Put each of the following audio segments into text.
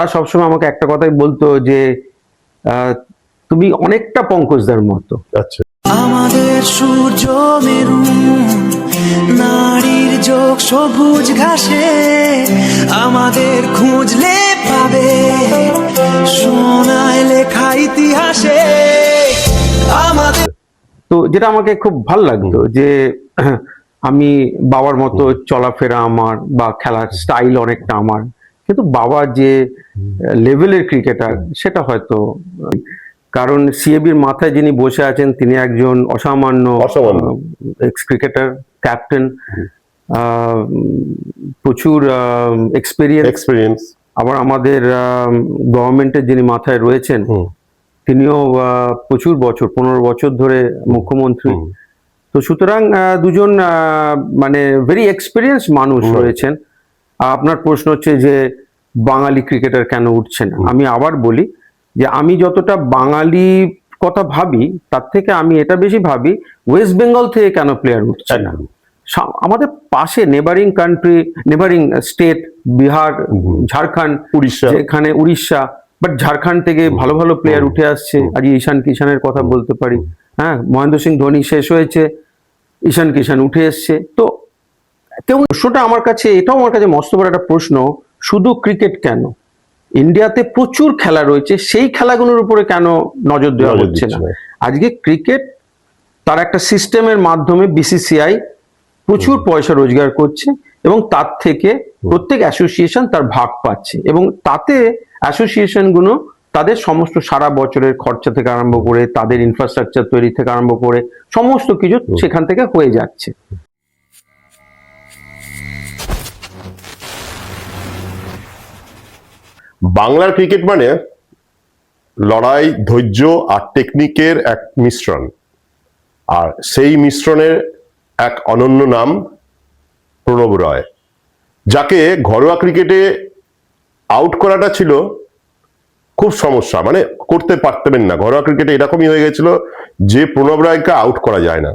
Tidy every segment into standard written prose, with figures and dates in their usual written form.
আর সবসময় আমাকে একটা কথাই বলতো যে তুমি অনেকটা পঙ্কজদার মতো। আচ্ছা, আমাদের সূর্য মেরু, নারীর যোগ সবুজ ঘাসে, আমাদের খুঁজলে পাবে সোনায় লেখা ইতিহাসে। আমাদের তো যেটা আমাকে খুব ভাল লাগতো যে আমি বাবার মতো চলাফেরা আমার বা খেলার স্টাইল অনেকটা আমার, কিন্তু বাবা যে লেভেলের ক্রিকেটার সেটা হয়তো, কারণ সিএবির মাথায় যিনি বসে আছেন তিনি একজন অসামান্য এক্স ক্রিকেটার, ক্যাপ্টেন, প্রচুর এক্সপিরিয়েন্স। আবার আমাদের গভর্নমেন্টের যিনি মাথায় রয়েছেন তিনিও প্রচুর বছর 15 বছর ধরে মুখ্যমন্ত্রী। তো সুতরাং দুজন মানে ভেরি এক্সপিরিয়েন্স মানুষ রয়েছেন। আপনার প্রশ্ন হচ্ছে যে বাঙালি ক্রিকেটার কেন উঠছে না, আমি আবার বলি যে আমি যতটা বাঙালি কথা ভাবি তার থেকে আমি এটা বেশি ভাবি ওয়েস্ট বেঙ্গল থেকে কেন প্লেয়ার উঠছে না। আমাদের পাশে neighbouring country, neighbouring state Bihar, Jharkhand, Orissa, যেখানে উড়িষ্যা, বাট ঝাড়খণ্ড থেকে ভালো ভালো প্লেয়ার উঠে আসছে। আজ ঈশান কিষানের কথা বলতে পারি, হ্যাঁ, মহেন্দ্র সিং ধোনি শেষ হয়েছে, ঈশান কিষান উঠে এসছে। তো কেউ প্রশ্নটা আমার কাছে, এটাও আমার কাছে মস্ত বড় একটা প্রশ্ন, শুধু ক্রিকেট কেন, ইন্ডিয়াতে প্রচুর খেলা রয়েছে, সেই খেলাগুলোর উপরে কেন নজর দেওয়া হচ্ছে না? আজকে ক্রিকেট তার একটা সিস্টেমের মাধ্যমে বিসিসিআই প্রচুর পয়সা রোজগার করছে এবং তার থেকে প্রত্যেক অ্যাসোসিয়েশন তার ভাগ পাচ্ছে, এবং তাতে অ্যাসোসিয়েশন গুলো তাদের সমস্ত সারা বছরের খরচা থেকে আরম্ভ করে তাদের ইনফ্রাস্ট্রাকচার তৈরি থেকে আরম্ভ করে সমস্ত কিছু সেখান থেকে হয়ে যাচ্ছে। বাংলার ক্রিকেট মানে লড়াই, ধৈর্য আর টেকনিকের এক মিশ্রণ, আর সেই মিশ্রণের এক অনন্য নাম প্রণব রয়, যাকে ঘরোয়া ক্রিকেটে আউট করাটা ছিল খুব সমস্যা, মানে করতে পারতেন না। ঘরোয়া ক্রিকেটে এরকমই হয়ে গেছিল যে প্রণব রায়কে আউট করা যায় না।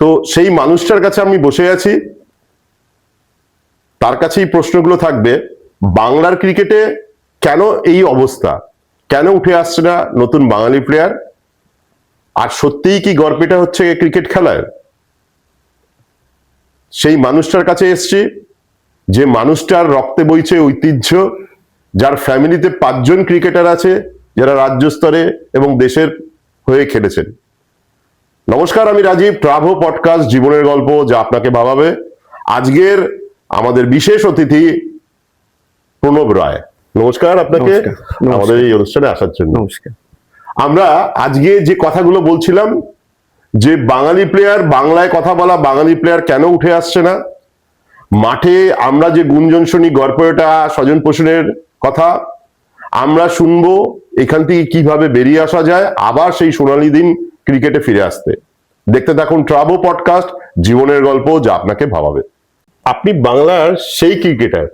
তো সেই মানুষটার কাছে আমি বসে আছি, তার কাছেই প্রশ্নগুলো থাকবে। বাংলার ক্রিকেটে কেন এই অবস্থা, কেন উঠে আসছে না নতুন বাঙালি প্লেয়ার, আর সত্যিই কি গর্বেটা হচ্ছে ক্রিকেট খেলায়? সেই মানুষটার কাছে এসছি, যে মানুষটার রক্তে বইছে ঐতিহ্য, যার ফ্যামিলিতে 5 জন ক্রিকেটার আছে যারা রাজ্য স্তরে এবং দেশের হয়ে খেলেছেন। নমস্কার, আমি রাজীব, ট্রাভো পডকাস্ট জীবনের গল্প যা আপনাকে ভাবাবে। আজকের আমাদের বিশেষ অতিথি প্রণব রায়। নমস্কার আপনাকে আমাদের এই অনুষ্ঠানে আসার জন্য। নমস্কার। আমরা আজকে যে কথাগুলো বলছিলাম, যে বাঙালি প্লেয়ার, বাংলায় কথা বলা বাঙালি প্লেয়ার কেন উঠে আসছে না, মাঠে আমরা যে গুঞ্জন শুনি গর্পটা স্বজন পোষণের কথা, আমরা শুনবো এখান থেকে কিভাবে বেরিয়ে আসা যায় আবার সেই সোনালী দিন ক্রিকেটে ফিরে আসতে। দেখতে থাকুন ট্রাভো পডকাস্ট জীবনের গল্প যা আপনাকে ভাবাবে। আপনি বাংলার সেই ক্রিকেটার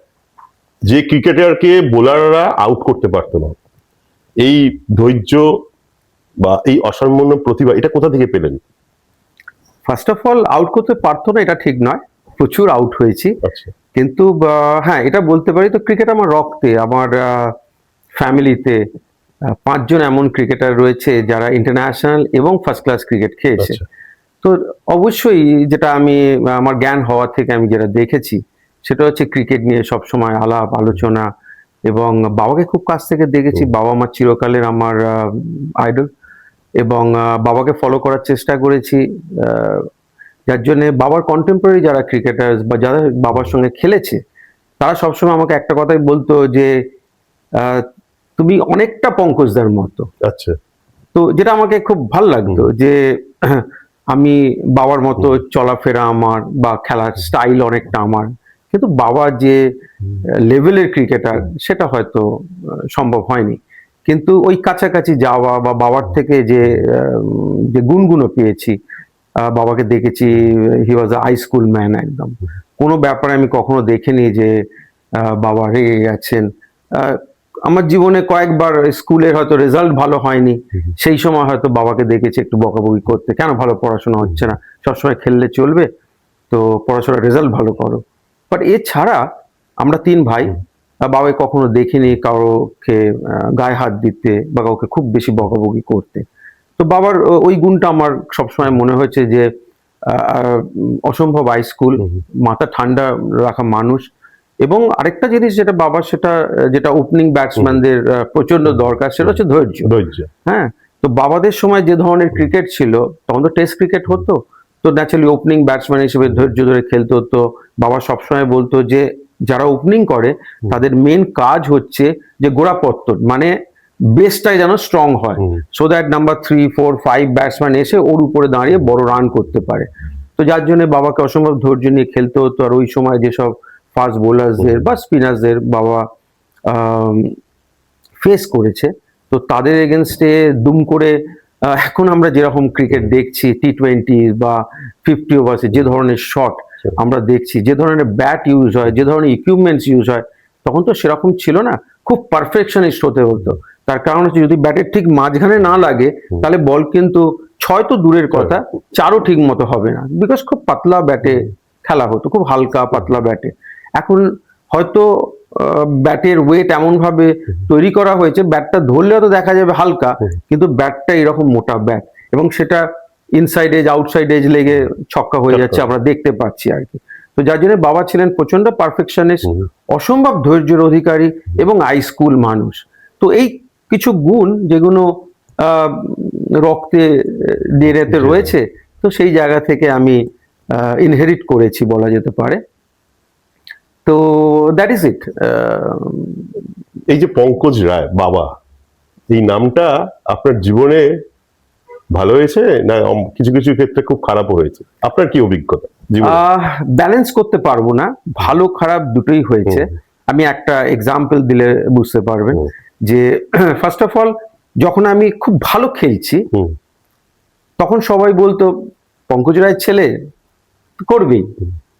যে ক্রিকেটারকে বোলাররা আউট করতে পারতো না। এই ধৈর্য বা এই অসামান্য প্রতিভা এটা কোথা থেকে পেলেন? ফার্স্ট অফ অল, আউট করতে পারতো না এটা ঠিক নয়, প্রচুর আউট হয়েছি। কিন্তু হ্যাঁ, এটা বলতে পারি তো ক্রিকেট আমার রক্তে, আমার ফ্যামিলিতে 5 জন এমন ক্রিকেটার রয়েছে যারা ইন্টারন্যাশনাল এবং ফার্স্ট ক্লাস ক্রিকেট খেয়েছে। তো অবশ্যই যেটা আমি আমার জ্ঞান হওয়া থেকে আমি যেটা দেখেছি সেটা হচ্ছে ক্রিকেট নিয়ে সবসময় আলাপ আলোচনা, এবং বাবাকে খুব কাছ থেকে দেখেছি। বাবা আমার চিরকালের আমার আইডল, এবং বাবাকে ফলো করার চেষ্টা করেছি, যার জন্য বাবার কন্টেম্পোরারি যারা ক্রিকেটার বা যারা বাবার সঙ্গে খেলেছে তারা সবসময় আমাকে একটা কথাই বলতো যে তুমি অনেকটা পঙ্কজদার মতো। আচ্ছা। তো যেটা আমাকে খুব ভাল লাগতো যে আমি বাবার মতো চলাফেরা আমার বা খেলার স্টাইল অনেকটা আমার, কিন্তু বাবা যে লেভেলের ক্রিকেটার সেটা হয়তো সম্ভব হয়নি। কিন্তু ওই কাছাকাছি যাওয়া বা বাবার থেকে যে গুণগুলো পেয়েছি, বাবাকে দেখেছি হি ওয়াজ আ হাই স্কুল ম্যান, একদম কোনো ব্যাপারে আমি কখনো দেখিনি যে বাবা রেগে গেছেন। আমার জীবনে কয়েকবার স্কুলের হয়তো রেজাল্ট ভালো হয়নি, সেই সময় হয়তো বাবাকে দেখেছি একটু বকাবকি করতে, কেন ভালো পড়াশোনা হচ্ছে না, সবসময় খেললে চলবে, তো পড়াশোনার রেজাল্ট ভালো করো। বাট এছাড়া আমরা 3 ভাই, বাবাই কখনো দেখিনি কারোকে গায়ে হাত দিতে বা কাউকে খুব বেশি বকাবকি করতে। তো বাবার ওই গুণটা আমার সবসময় মনে হয়েছে যে অসম্ভব হাইস্কুল, মাথা ঠান্ডা রাখা মানুষ। এবং আরেকটা জিনিস যেটা বাবার, যেটা ওপেনিং ব্যাটসম্যানদের প্রচন্ড দরকার, সেটা হচ্ছে ধৈর্য। হ্যাঁ, তো বাবাদের সময় যে ধরনের ক্রিকেট ছিল, তখন তো টেস্ট ক্রিকেট হতো, তো ন্যাচারালি ওপেনিং ব্যাটসম্যান হিসেবে ধৈর্য ধরে খেলতে হতো। বাবা সবসময় বলতো যে যারা ওপেনিং করে তাদের মেন কাজ হচ্ছে যে গোড়াপত্তন, মানে বেসটাই যেন স্ট্রং হয়, সো দ্যাট নাম্বার 3, 4, 5 ব্যাটসম্যান এসে ওর উপরে দাঁড়িয়ে বড় রান করতে পারে। তো যার জন্য বাবাকে অসম্ভব ধৈর্য নিয়ে খেলতে হতো। আর ওই সময় যেসব ফাস্ট বোলারদের বা স্পিনারদের বাবা ফেস করেছে, তো তাদের এগেনস্টে দুম করে এখন আমরা যেরকম ক্রিকেট দেখছি, T20 বা 50 ওভার্সে যে ধরনের শট আমরা দেখছি, যে ধরনের ব্যাট ইউজ হয়, যে ধরনের ইকুইপমেন্টস ইউজ হয়, তখন তো সেরকম ছিল না। খুব পারফেকশনিস্ট হতে হতো। তার কারণ হচ্ছে যদি ব্যাটের ঠিক মাঝখানে না লাগে তাহলে বল কিন্তু 6 তো দূরের কথা, 4ও ঠিক মতো হবে না, বিকজ খুব পাতলা ব্যাটে খেলা হতো, খুব হালকা পাতলা ব্যাটে। এখন হয়তো ব্যাটের ওয়েট এমন ভাবে তৈরি করা হয়েছে, ব্যাটটা ধরলে তো দেখা যাবে হালকা, কিন্তু ব্যাটটা এরকম মোটা ব্যাট, এবং সেটা ইনসাইড এজ আউটসাইড এজ লেগে ছক্কা হয়ে যাচ্ছে, আমরা দেখতে পাচ্ছি আর কি। তো যার জন্য বাবা ছিলেন প্রচন্ড পারফেকশনিস্ট, অসম্ভব ধৈর্যের অধিকারী এবং হাইস্কুল মানুষ। তো এই কিছু গুণ যেগুলো রক্তে ডিএনএতে রয়েছে, তো সেই জায়গা থেকে আমি ইনহেরিট করেছি বলা যেতে পারে। তো দ্যাট ইজ ইট। এই যে পঙ্কজ রায় বাবা, এই নামটা আপনার জীবনে ভালো হয়েছে না কিছু কিছু ক্ষেত্রে খুব খারাপও হয়েছে? আপনার কি অভিজ্ঞতা? ব্যালেন্স করতে পারবো না, ভালো খারাপ দুটোই হয়েছে। আমি একটা এক্সাম্পল দিলে বুঝতে পারবেন যে ফার্স্ট অফ অল, যখন আমি খুব ভালো খেলছি তখন সবাই বলতো পঙ্কজ রায়ের ছেলে করবেই,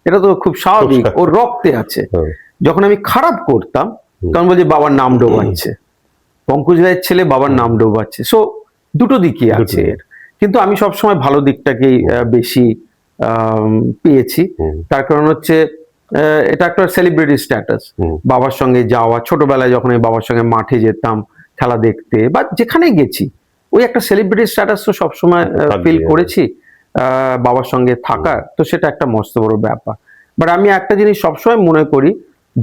এটা তো খুব স্বাভাবিক, ওর রক্তে আছে। যখন আমি খারাপ করতাম তখন বলছে বাবার নাম ডোবাচ্ছে, পঙ্কজ রায়ের ছেলে বাবার নাম ডোবাচ্ছে। সো দুটো দিকই আছে এর, কিন্তু আমি সবসময় ভালো দিকটাকেই বেশি পেয়েছি। তার কারণ হচ্ছে এটা একটা সেলিব্রিটি স্ট্যাটাস, বাবার সঙ্গে যাওয়া, ছোটবেলায় যখন আমি বাবার সঙ্গে মাঠে যেতাম খেলা দেখতে বা যেখানে গেছি, ওই একটা সেলিব্রিটি স্ট্যাটাস তো সবসময় ফিল করেছি বাবার সঙ্গে থাকার, তো সেটা একটা মস্ত বড় ব্যাপার। বাট আমি একটা জিনিস সবসময় মনে করি,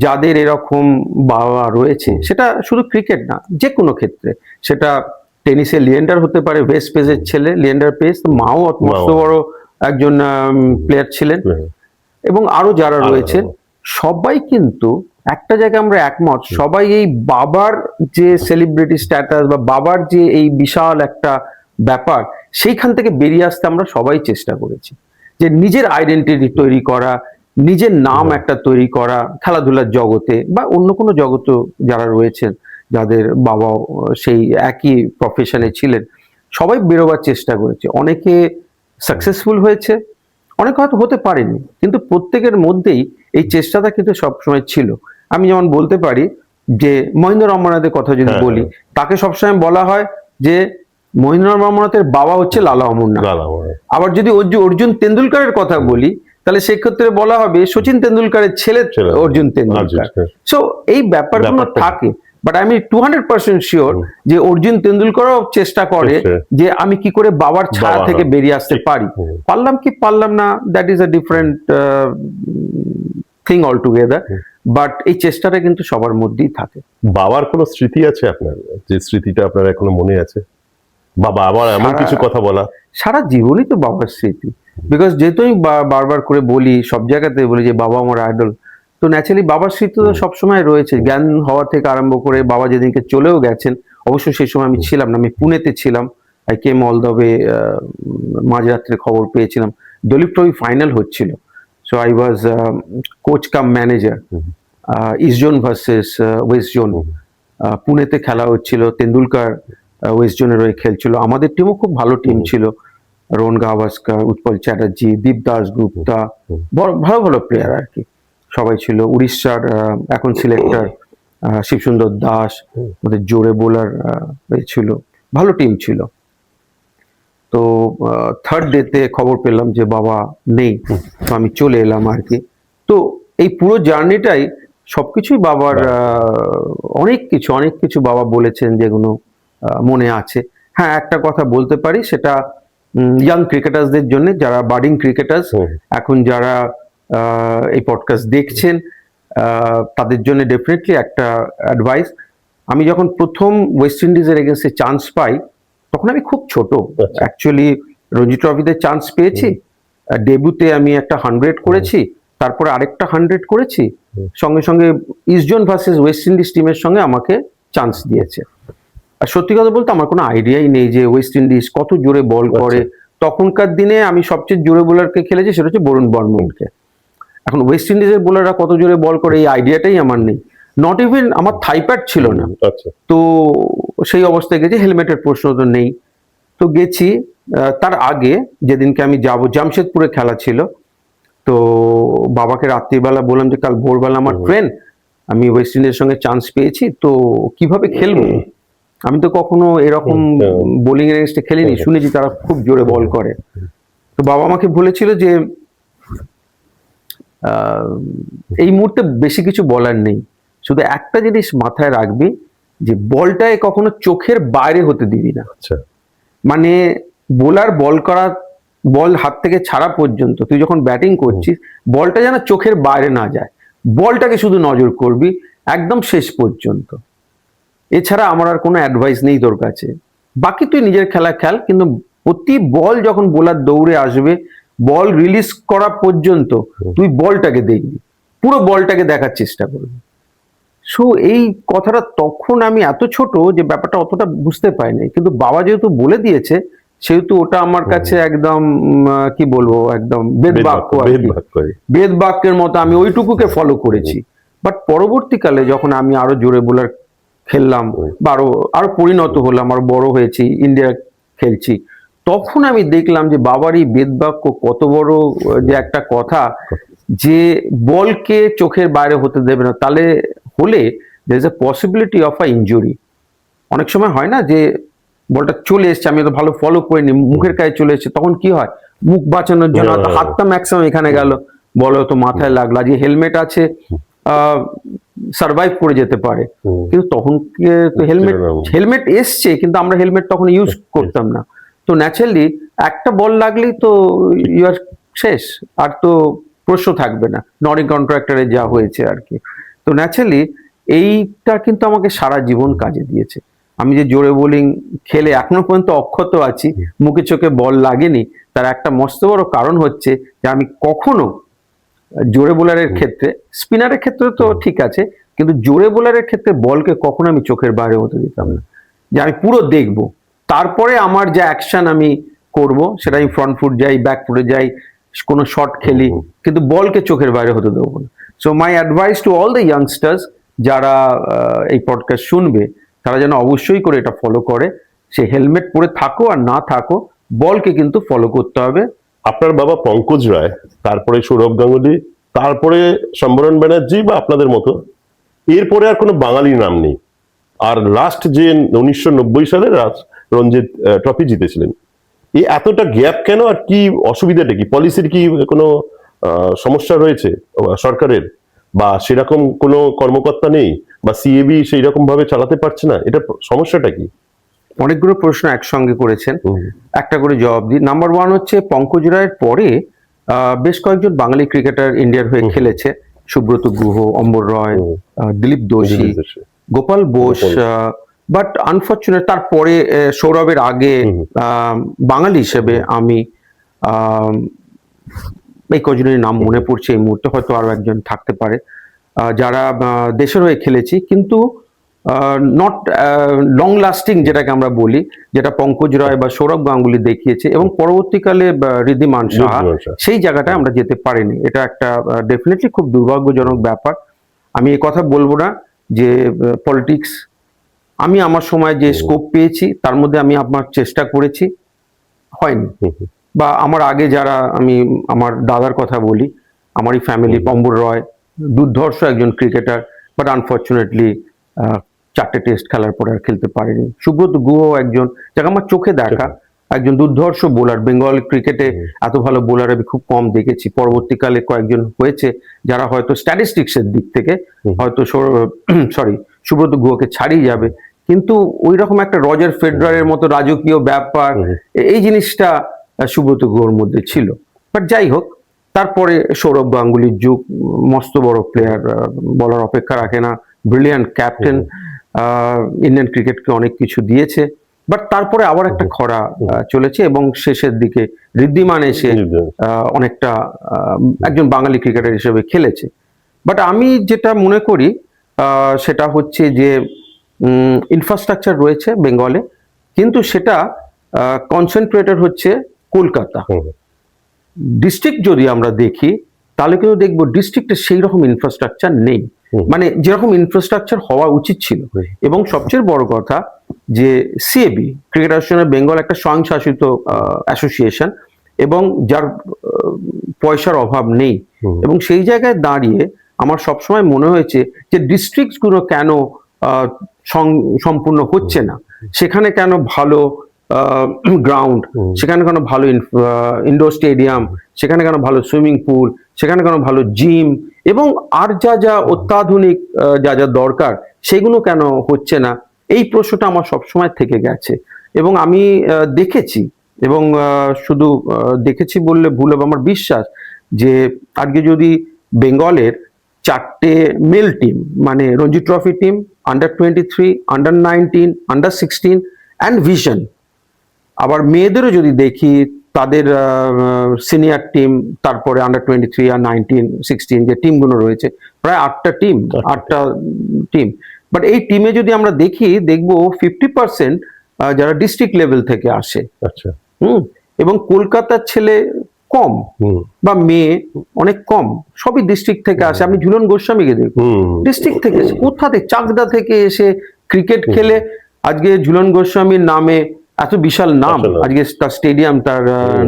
যাদের এরকম বাবা রয়েছে, সেটা শুধু ক্রিকেট না, যে কোনো ক্ষেত্রে, সেটা টেনিসে লিয়েন্ডার হতে পারে, ওয়েস্ট পেজের ছেলে লিয়েন্ডার পেজ, মাও মস্ত বড় একজন প্লেয়ার ছিলেন, এবং আরো যারা রয়েছেন সবাই কিন্তু একটা জায়গায় আমরা একমত, সবাই এই বাবার যে সেলিব্রিটি স্ট্যাটাস বা বাবার যে এই বিশাল একটা ব্যাপার, সেইখান থেকে বেরিয়ে আসতে আমরা সবাই চেষ্টা করেছি, যে নিজের আইডেন্টিটি তৈরি করা, নিজের নাম একটা তৈরি করা, খেলাধুলার জগতে বা অন্য কোনো জগতে যারা রয়েছেন, যাদের বাবা সেই একই প্রফেশনে ছিলেন, সবাই বেরোবার চেষ্টা করেছে। অনেকে সাকসেসফুল হয়েছে, অনেকে হয়তো হতে পারেনি, কিন্তু প্রত্যেকের মধ্যেই এই চেষ্টাটা কিন্তু সবসময় ছিল। আমি যেমন বলতে পারি যে মহেন্দ্র রমনাথের কথা যদি বলি, তাকে সবসময় বলা হয় যে মহেন্দ্র রমনাথের বাবা হচ্ছে লালা অমরনাথ। আবার যদি অর্জুন তেন্ডুলকারের কথা বলি, তাহলে সেক্ষেত্রে বলা হবে সচিন তেন্ডুলকারের ছেলে অর্জুন তেন্ডুলকার। সো এই ব্যাপারগুলো থাকে, বাট আমি 200% শিওর যে অর্জুন তেন্ডুলকারও চেষ্টা করে যে আমি কি করে বাবার ছায়া থেকে বেরিয়ে আসতে পারি। পারলাম কি পারলাম না, that is a different thing all together, but এই চেষ্টাটা কিন্তু সবার মধ্যেই থাকে। বাবার কোনো স্মৃতি আছে আপনার, যে স্মৃতিটা আপনার এখনো মনে আছে? বাবা আবার এমন কিছু কথা বলা? সারা জীবনই তো বাবার স্মৃতি, বিকজ যেহেতু আমি বারবার করে বলি, সব জায়গাতে বলি যে বাবা আমার আইডল, তো ন্যাচারালি বাবার স্মৃতি তো সবসময় রয়েছে। জ্ঞান হওয়া থেকে আরম্ভ করে বাবা যেদিনকে চলেও গেছেন, অবশ্য সেই সময় আমি ছিলাম না, আমি পুনেতে ছিলাম। I came all the way, মাঝরাত্রে খবর পেয়েছিলাম দলীপ ট্রফি ফাইনাল হচ্ছিল, so I was coach cum manager, East Zone versus West Zone, পুনেতে খেলা হচ্ছিল, তেন্ডুলকার ওয়েস্ট জোনের হয়ে খেলছিল, আমাদের টিমও খুব ভালো টিম ছিল, রোহন গাভাস্কার, উৎপল চ্যাটার্জি, দীপ দাস গুপ্তা, ভালো ভালো প্লেয়ার আর কি সবাই ছিল। উড়িষ্যার এখন সিলেক্টর শিবসুন্দর দাস, ওদের জোরে বোলার ছিল, ভালো টিম ছিল। তো থার্ড ডেতে খবর পেলাম যে বাবা নেই, তো আমি চলে এলাম আর কি। তো এই পুরো জার্নিটাই সবকিছুই বাবার অনেক কিছু বাবা বলেছেন যেগুলো মনে আছে। হ্যাঁ, একটা কথা বলতে পারি, সেটা ইয়াং ক্রিকেটার্সদের জন্য, যারা বাডিং ক্রিকেটার্স, এখন যারা এই পডকাস্ট দেখছেন, তাদের জন্য ডেফিনেটলি একটা অ্যাডভাইস। আমি যখন প্রথম ওয়েস্ট ইন্ডিজের এগেন্সে চান্স পাই, তখন আমি খুব ছোট। অ্যাকচুয়ালি রঞ্জি ট্রফিতে চান্স পেয়েছি, ডেবিউতে আমি একটা 100 করেছি, তারপরে আরেকটা 100 করেছি, সঙ্গে সঙ্গে ইস্টজোন ভার্সেস ওয়েস্ট ইন্ডিজ টিমের সঙ্গে আমাকে চান্স দিয়েছে। আর সত্যি কথা বলতে আমার কোনো আইডিয়াই নেই যে ওয়েস্ট ইন্ডিজ কত জোরে বল করে। তখনকার দিনে আমি সবচেয়ে জোরে বোলারকে খেলেছি, সেটা হচ্ছে বরুণ বর্মনকে। এখন ওয়েস্ট ইন্ডিজের বোলাররা কত জোরে বল করে এই আইডিয়াটাই আমার নেই। নট ইভেন আমার থাইপ্যাড ছিল না। তো সেই অবস্থায় গেছি, হেলমেটের প্রশ্ন তো নেই। তো গেছি, তার আগে যেদিনকে আমি যাব, জামশেদপুরে খেলা ছিল, তো বাবাকে রাত্রিবেলা বললাম যে কাল ভোরবেলা আমার ট্রেন, আমি ওয়েস্ট ইন্ডিজের সঙ্গে চান্স পেয়েছি, তো কিভাবে খেলবো? আমি তো কখনো এরকম বোলিং এর এগেইনস্টে খেলিনি, শুনেছি তারা খুব জোরে বল করে। তো বাবা আমাকে বলেছিল যে এই মুহূর্তে বেশি কিছু বলার নেই, শুধু একটা জিনিস মাথায় রাখবি, যে বলটায় কখনো চোখের বাইরে হতে দিবি না। মানে বোলার বল হাত থেকে ছাড়া পর্যন্ত তুই যখন ব্যাটিং করছিস, বলটা যেন চোখের বাইরে না যায়, বলটাকে শুধু নজর করবি একদম শেষ পর্যন্ত। এছাড়া আমার আর কোনো অ্যাডভাইস নেই তোর কাছে। বাকি তুই নিজের খেলা খেল, কিন্তু প্রতি বল যখন বোলার দৌড়ে আসবে, বল রিলিজ করা পর্যন্ত তুই বলটাকে দেখবি, পুরো বলটাকে দেখার চেষ্টা করবি। সো এই কথাটা তখন আমি এত ছোট যে ব্যাপারটা অতটা বুঝতে পারিনি, কিন্তু বাবা যেহেতু বলে দিয়েছে, সেহেতু ওটা আমার কাছে একদম কি বলবো, একদম বেদ বাক্যের মতো আমি ওইটুকুকে ফলো করেছি। বাট পরবর্তীকালে যখন আমি আরো জোরে বোলার খেললাম, বা আরো পরিণত হলাম, আরো বড় হয়েছি, ইন্ডিয়া খেলছি, তখন আমি দেখলাম যে বাবার এই বেদবাক্য কত বড় যে একটা কথা, যে বলকে চোখের বাইরে হতে দেবে না, তাহলে হলে there is a possibility of a injury। অনেক সময় হয় না যে বলটা চলে এসছে, আমি তো ভালো ফলো করিনি, মুখের কাছে চলে এসছে, তখন কি হয়, মুখ বাঁচানোর জন্য হাতটা ম্যাক্সিমাম এখানে গেল, বলে তো মাথায় লাগলো, যে হেলমেট আছে সার্ভাইভ করে যেতে পারে। কিন্তু তখন তো হেলমেট এসছে, কিন্তু আমরা হেলমেট তখন ইউজ করতাম না। তো ন্যাচারালি একটা বল লাগলেই তো ইউর শেষ, আর তো প্রশ্ন থাকবে না, নরি কন্ট্রাক্টরে যা হয়েছে আর কি। তো ন্যাচারালি এইটা কিন্তু আমাকে সারা জীবন কাজে দিয়েছে। আমি যে জোরে বোলিং খেলে এখনো পর্যন্ত অক্ষত আছি, মুখে চোখে বল লাগেনি, তার একটা মস্ত বড় কারণ হচ্ছে যে আমি কখনো জোরে বোলারের ক্ষেত্রে, স্পিনারের ক্ষেত্রে তো ঠিক আছে, কিন্তু জোরে বোলারের ক্ষেত্রে বলকে কখনো আমি চোখের বাইরে হতে দিতাম না, যে আমি পুরো দেখবো, তারপরে আমার যে অ্যাকশন আমি করব, সেটা আমি ফ্রন্ট ফুট যাই, ব্যাক ফুটে যাই, কোনো শট খেলি, কিন্তু বলকে চোখের বাইরে হতে দেবো না। So my advice to all the youngsters যারা এই পডকাস্ট শুনবে, তারা যেন অবশ্যই করে এটা ফলো করে। সে হেলমেট পরে থাকো আর না থাকো, বলকে কিন্তু ফলো করতে হবে। আপনার বাবা পঙ্কজ রায়, তারপরে সৌরভ গাঙ্গুলি, তারপরে সম্বরণ ব্যানার্জি বা আপনাদের মতো, এরপরে আর কোনো বাঙালি নাম নেই। আর লাস্ট যে 1990 সালে রঞ্জি ট্রফি জিতেছিলেন, এই এতটা গ্যাপ কেন? আর কি অসুবিধাটা কি? পলিসির কি কোনো সমস্যা রয়েছে সরকারের, বা সেরকম কোনো কর্মকর্তা নেই, বা সিএবি সেই রকম ভাবে চালাতে পারছে না? এটা সমস্যাটা কি? অনেকগুলো প্রশ্ন একসঙ্গে করেছেন, একটা করে জবাব দিই। নাম্বার 1 হচ্ছে, পঙ্কজ রায়ের পরে বেশ কয়েকজন বাঙালি ক্রিকেটার ইন্ডিয়ার হয়ে খেলেছে, সুব্রত গুহ, অম্বর রয়, দিলীপ দোষী, গোপাল বোস। বাট আনফর্চুনেট, তারপরে সৌরভের আগে বাঙালি হিসেবে আমি এই কজনের নাম মনে পড়ছে এই মুহূর্তে, হয়তো আরো একজন থাকতে পারে, যারা দেশের হয়ে খেলেছি, কিন্তু নট লং লাস্টিং যেটাকে আমরা বলি, যেটা পঙ্কজ রায় বা সৌরভ গাঙ্গুলি দেখিয়েছে, এবং পরবর্তীকালে ঋদ্ধিমান সাহা, সেই জায়গাটায় আমরা যেতে পারিনি। এটা একটা ডেফিনেটলি খুব দুর্ভাগ্যজনক ব্যাপার। আমি এই কথা বলবো না যে পলিটিক্স, আমি আমার সময় যে স্কোপ পেয়েছি তার মধ্যে আমি আমার চেষ্টা করেছি, হয়নি। বা আমার আগে যারা, আমি আমার দাদার কথা বলি, আমারই ফ্যামিলি, অম্বর রয় দুর্ধর্ষ একজন ক্রিকেটার, বাট আনফর্চুনেটলি 4টে টেস্ট খেলার পরে আর খেলতে পারেনি। সুব্রত গুহ একজন, যাকে আমার চোখে দেখা, একজন দুর্ধর্ষ বোলার। বেঙ্গল ক্রিকেটে এত ভালো বোলার আমি খুব কম দেখেছি। পরবর্তীকালে কয়েকজন হয়েছে যারা হয়তো স্ট্যাটিস্টিক্সের দিক থেকে হয়তো সুব্রত গুহকে ছাড়িয়ে যাবে, কিন্তু ওই রকম একটা রজার ফেডরারের মতো রাজকীয় ব্যাপার এই জিনিসটা সুব্রত গুহর মধ্যে ছিল। বাট যাই হোক, তারপরে সৌরভ গাঙ্গুলির যুগ, মস্ত বড় প্লেয়ার, বলার অপেক্ষা রাখে না, ব্রিলিয়ান্ট ক্যাপ্টেন, ইন্ডিয়ান ক্রিকেটকে অনেক কিছু দিয়েছে। বাট তারপরে আবার একটা খরা চলেছে এবং শেষের দিকে ঋদ্ধিমান এসে অনেকটা একজন বাঙালি ক্রিকেটার হিসেবে খেলেছে। বাট আমি যেটা মনে করি সেটা হচ্ছে যে ইনফ্রাস্ট্রাকচার রয়েছে বেঙ্গলে, কিন্তু সেটা কনসেন্ট্রেটেড হচ্ছে কলকাতা। ডিস্ট্রিক্ট যদি আমরা দেখি তাহলে কিন্তু দেখবো ডিস্ট্রিক্টে সেই রকম ইনফ্রাস্ট্রাকচার নেই, মানে যেরকম ইনফ্রাস্ট্রাকচার হওয়া উচিত ছিল। এবং সবচেয়ে বড় কথা যে সিএবি, ক্রিকেট অ্যাসোসিয়েশন বেঙ্গল, একটা স্বয়ংশাসিত অ্যাসোসিয়েশন এবং যার পয়সার অভাব নেই। এবং সেই জায়গায় দাঁড়িয়ে আমার সবসময় মনে হয়েছে যে ডিস্ট্রিক্ট গুলো কেন সম্পূর্ণ হচ্ছে না, সেখানে কেন ভালো গ্রাউন্ড, সেখানে কেন ভালো ইনডোর স্টেডিয়াম, সেখানে কেন ভালো সুইমিং পুল, সেখানে কেন ভালো জিম এবং আর যা যা অত্যাধুনিক যা যা দরকার সেগুলো কেন হচ্ছে না, এই প্রশ্নটা আমার সবসময় থেকে গেছে। এবং আমি দেখেছি, এবং শুধু দেখেছি বললে ভুল হবে, আমার বিশ্বাস যে আজকে যদি বেঙ্গলের 4টে মেল টিম, মানে Ranji trophy team, আন্ডার-23, under-19, আন্ডার-16 and vision, আবার মেয়েদেরও যদি দেখি তাদের সিনিয়র টিম, তারপরে আন্ডার-23 আর 19-16 যে টিমগুলো রয়েছে, প্রায় 8টা টিম। বাট এই টিমে যদি আমরা দেখবো 50% যারা ডিস্ট্রিক্ট লেভেল থেকে আসে। আচ্ছা। এবং কলকাতার ছেলে কম বা মেয়ে অনেক কম, সবই ডিস্ট্রিক্ট থেকে আসে। আমি ঝুলন গোস্বামীকে দেখবো ডিস্ট্রিক্ট থেকে এসে, কোথা থেকে, চাকদা থেকে এসে ক্রিকেট খেলে আজকে ঝুলন গোস্বামীর নামে এত বিশাল নাম, আজকে তার স্টেডিয়াম, তার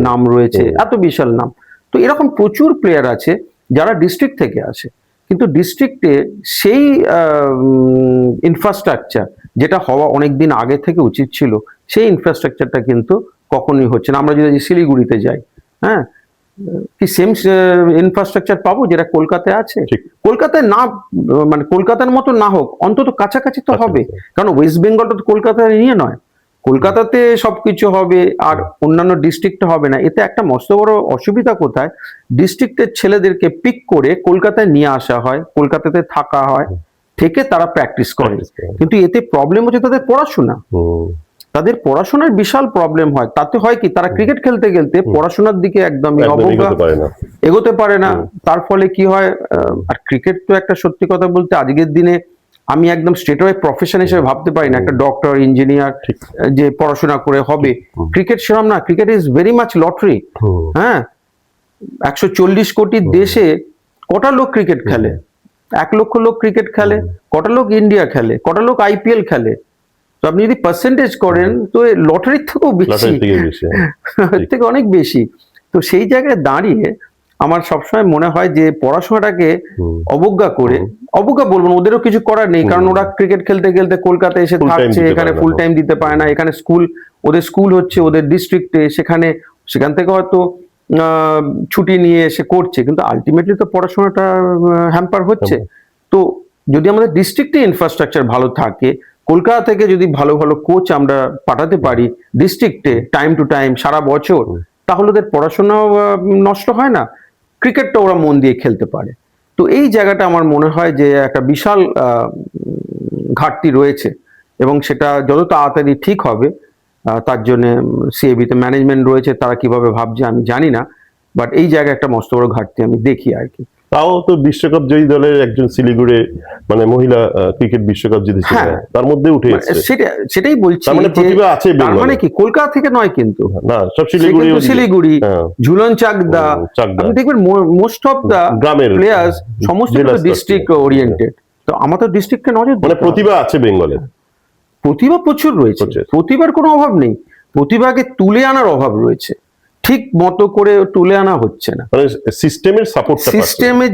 নাম রয়েছে, এত বিশাল নাম। তো এরকম প্রচুর প্লেয়ার আছে যারা ডিস্ট্রিক্ট থেকে আসে, কিন্তু ডিস্ট্রিক্টে সেই ইনফ্রাস্ট্রাকচার যেটা হওয়া অনেকদিন আগে থেকে উচিত ছিল, সেই ইনফ্রাস্ট্রাকচারটা কিন্তু কখনোই হচ্ছে না। আমরা যদি শিলিগুড়িতে যাই, হ্যাঁ, কি সেম ইনফ্রাস্ট্রাকচার পাবো যেটা কলকাতায় আছে? কলকাতায় না, মানে কলকাতার মতো না হোক, অন্তত কাছাকাছি তো হবে। কারণ ওয়েস্ট বেঙ্গলটা তো কলকাতায় নিয়ে নয়, কলকাতাতে সবকিছু হবে আর অন্যান্য ডিস্ট্রিক্টে হবে না। এতে একটা মস্ত বড় অসুবিধা কোথায়, ডিস্ট্রিক্টের ছেলেদেরকে পিক করে কলকাতায় নিয়ে আসা হয়, কলকাতাতে থাকা হয়, থেকে তারা প্র্যাকটিস করে। কিন্তু এতে প্রবলেম হচ্ছে তাদের পড়াশোনা, তাদের পড়াশোনার বিশাল প্রবলেম হয়। তাতে হয় কি, তারা ক্রিকেট খেলতে খেলতে পড়াশোনার দিকে একদমই অবজ্ঞা, এগোতে পারে না। তার ফলে কি হয়, আর ক্রিকেট তো একটা সত্যি কথা বলতে আজকের দিনে আমি একদম স্ট্রেট ওয়ে প্রফেশন হিসেবে ভাবতে পারি না। একটা ডক্টর, ইঞ্জিনিয়ার যে পড়াশোনা করে হবে, ক্রিকেট সেরকম না। Cricket is very much lottery. হ্যাঁ, 140 কোটি দেশে কটা লোক ক্রিকেট খেলে? 1 লক্ষ লোক ক্রিকেট খেলে। কটা লোক ইন্ডিয়া খেলে? কটা লোক আইপিএল খেলে? তো আপনি যদি পার্সেন্টেজ করেন তো লটারির থেকেও বেশি, থেকে অনেক বেশি। তো সেই জায়গায় দাঁড়িয়ে আমার সবসময় মনে হয় যে পড়াশোনাটাকে অবজ্ঞা করে, অবজ্ঞা বলবো না, ওদেরও কিছু করার নেই, কারণ ওরা ক্রিকেট খেলতে খেলতে কলকাতায় এসে থাকছে, এখানে ফুল টাইম দিতে পারে না। এখানে ওদের স্কুল হচ্ছে ওদের ডিস্ট্রিক্টে, সেখান থেকে হয়তো ছুটি নিয়ে এসে করছে, কিন্তু আলটিমেটলি তো পড়াশোনাটা হ্যাম্পার হচ্ছে। তো যদি আমাদের ডিস্ট্রিক্টে ইনফ্রাস্ট্রাকচার ভালো থাকে, কলকাতা থেকে যদি ভালো ভালো কোচ আমরা পাঠাতে পারি ডিস্ট্রিক্টে টাইম টু টাইম সারা বছর, তাহলে ওদের পড়াশোনাও নষ্ট হয় না, ক্রিকেটটা ওরা মন দিয়ে খেলতে পারে। তো এই জায়গাটা আমার মনে হয় যে একটা বিশাল ঘাটতি রয়েছে, এবং সেটা যত তাড়াতাড়ি ঠিক হবে তার জন্য সিএবিতে ম্যানেজমেন্ট রয়েছে, তারা কিভাবে ভাবছে আমি জানি না, বাট এই জায়গায় একটা মস্ত বড় ঘাটতি আমি দেখি আর কি। তাও তো বিশ্বকাপ জয়ী দলের একজন শিলিগুড়ি, মানে মহিলা ক্রিকেট বিশ্বকাপ জিতেছে, তার মধ্যে উঠে এসেছে। সেটাই বলছি, মানে প্রতিভা আছে। তার মানে কি কলকাতা থেকে নয় কিন্তু, না, সব শিলিগুড়ি, ঝুলন চাকদা, আপনি দেখবেন মোস্ট অফ দা গ্রামের প্লেয়ার্স সমস্ত ডিস্ট্রিক্ট ওরিয়েন্টেড। তো আমাদের ডিস্ট্রিক্টে নজর, মানে প্রতিভা আছে বেঙ্গলের, প্রতিভা প্রচুর রয়েছে, প্রতিভার কোনো অভাব নেই, প্রতিভাকে তুলে আনার অভাব রয়েছে, ঠিক মতো করে তুলে আনা হচ্ছে না। মানে সিস্টেমের সাপোর্ট, সিস্টেমের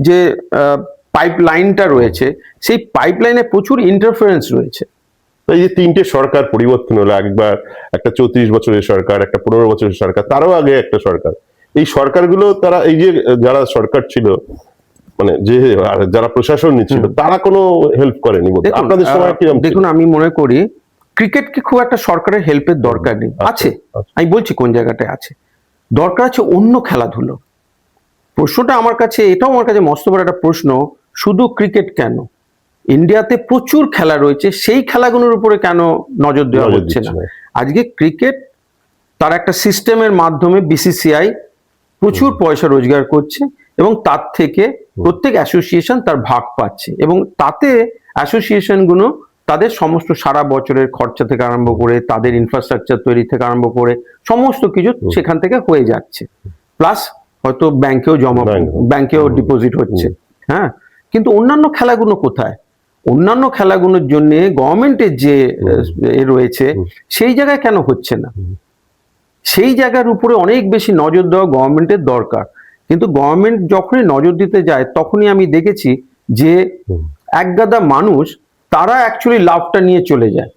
যে পাইপলাইনটা রয়েছে, সেই পাইপলাইনে প্রচুর ইন্টারফারেন্স রয়েছে। এই যে তিনটে সরকার পরিবর্তন হলো, একবার একটা 34 বছরের সরকার, একটা 15 বছরের সরকার, তারও আগে একটা সরকার, এই সরকারগুলো তারা এই যে যারা সরকার ছিল মানে যে যারা প্রশাসন ছিল তারা কোনো হেল্প করেনি আপনাদের সময় কিরকম? দেখুন, আমি মনে করি ক্রিকেটকে খুব একটা সরকারের হেল্পের দরকার নেই। আছে, আমি বলছি কোন জায়গাটায় আছে, দরকার আছে অন্য খেলাধুলো। প্রশ্নটা আমার কাছে, এটাও আমার কাছে মস্ত বড় একটা প্রশ্ন, শুধু ক্রিকেট কেন? ইন্ডিয়াতে প্রচুর খেলা রয়েছে, সেই খেলাগুলোর উপরে কেন নজর দেওয়া হচ্ছে না? আজকে ক্রিকেট তার একটা সিস্টেমের মাধ্যমে বিসিসিআই প্রচুর পয়সা রোজগার করছে এবং তার থেকে প্রত্যেক অ্যাসোসিয়েশন তার ভাগ পাচ্ছে, এবং তাতে অ্যাসোসিয়েশন গুলো তাদের সমস্ত সারা বছরের খরচা থেকে আরম্ভ করে তাদের ইনফ্রাস্ট্রাকচার তৈরি থেকে আরম্ভ করে সমস্ত কিছু সেখান থেকে হয়ে যাচ্ছে। প্লাস হয়তো ব্যাংকেও ডিপোজিট হচ্ছে। হ্যাঁ, কিন্তু অন্যান্য খেলাগুলো কোথায়? অন্যান্য খেলাগুলোর জন্য গভর্নমেন্টের যে রয়েছে সেই জায়গায় কেন হচ্ছে না? সেই জায়গার উপরে অনেক বেশি নজর দেওয়া গভর্নমেন্টের দরকার। কিন্তু গভর্নমেন্ট যখনই নজর দিতে যায় তখনই আমি দেখেছি যে একগাদা মানুষ তারা অ্যাকচুয়ালি লাভটা নিয়ে চলে যায়।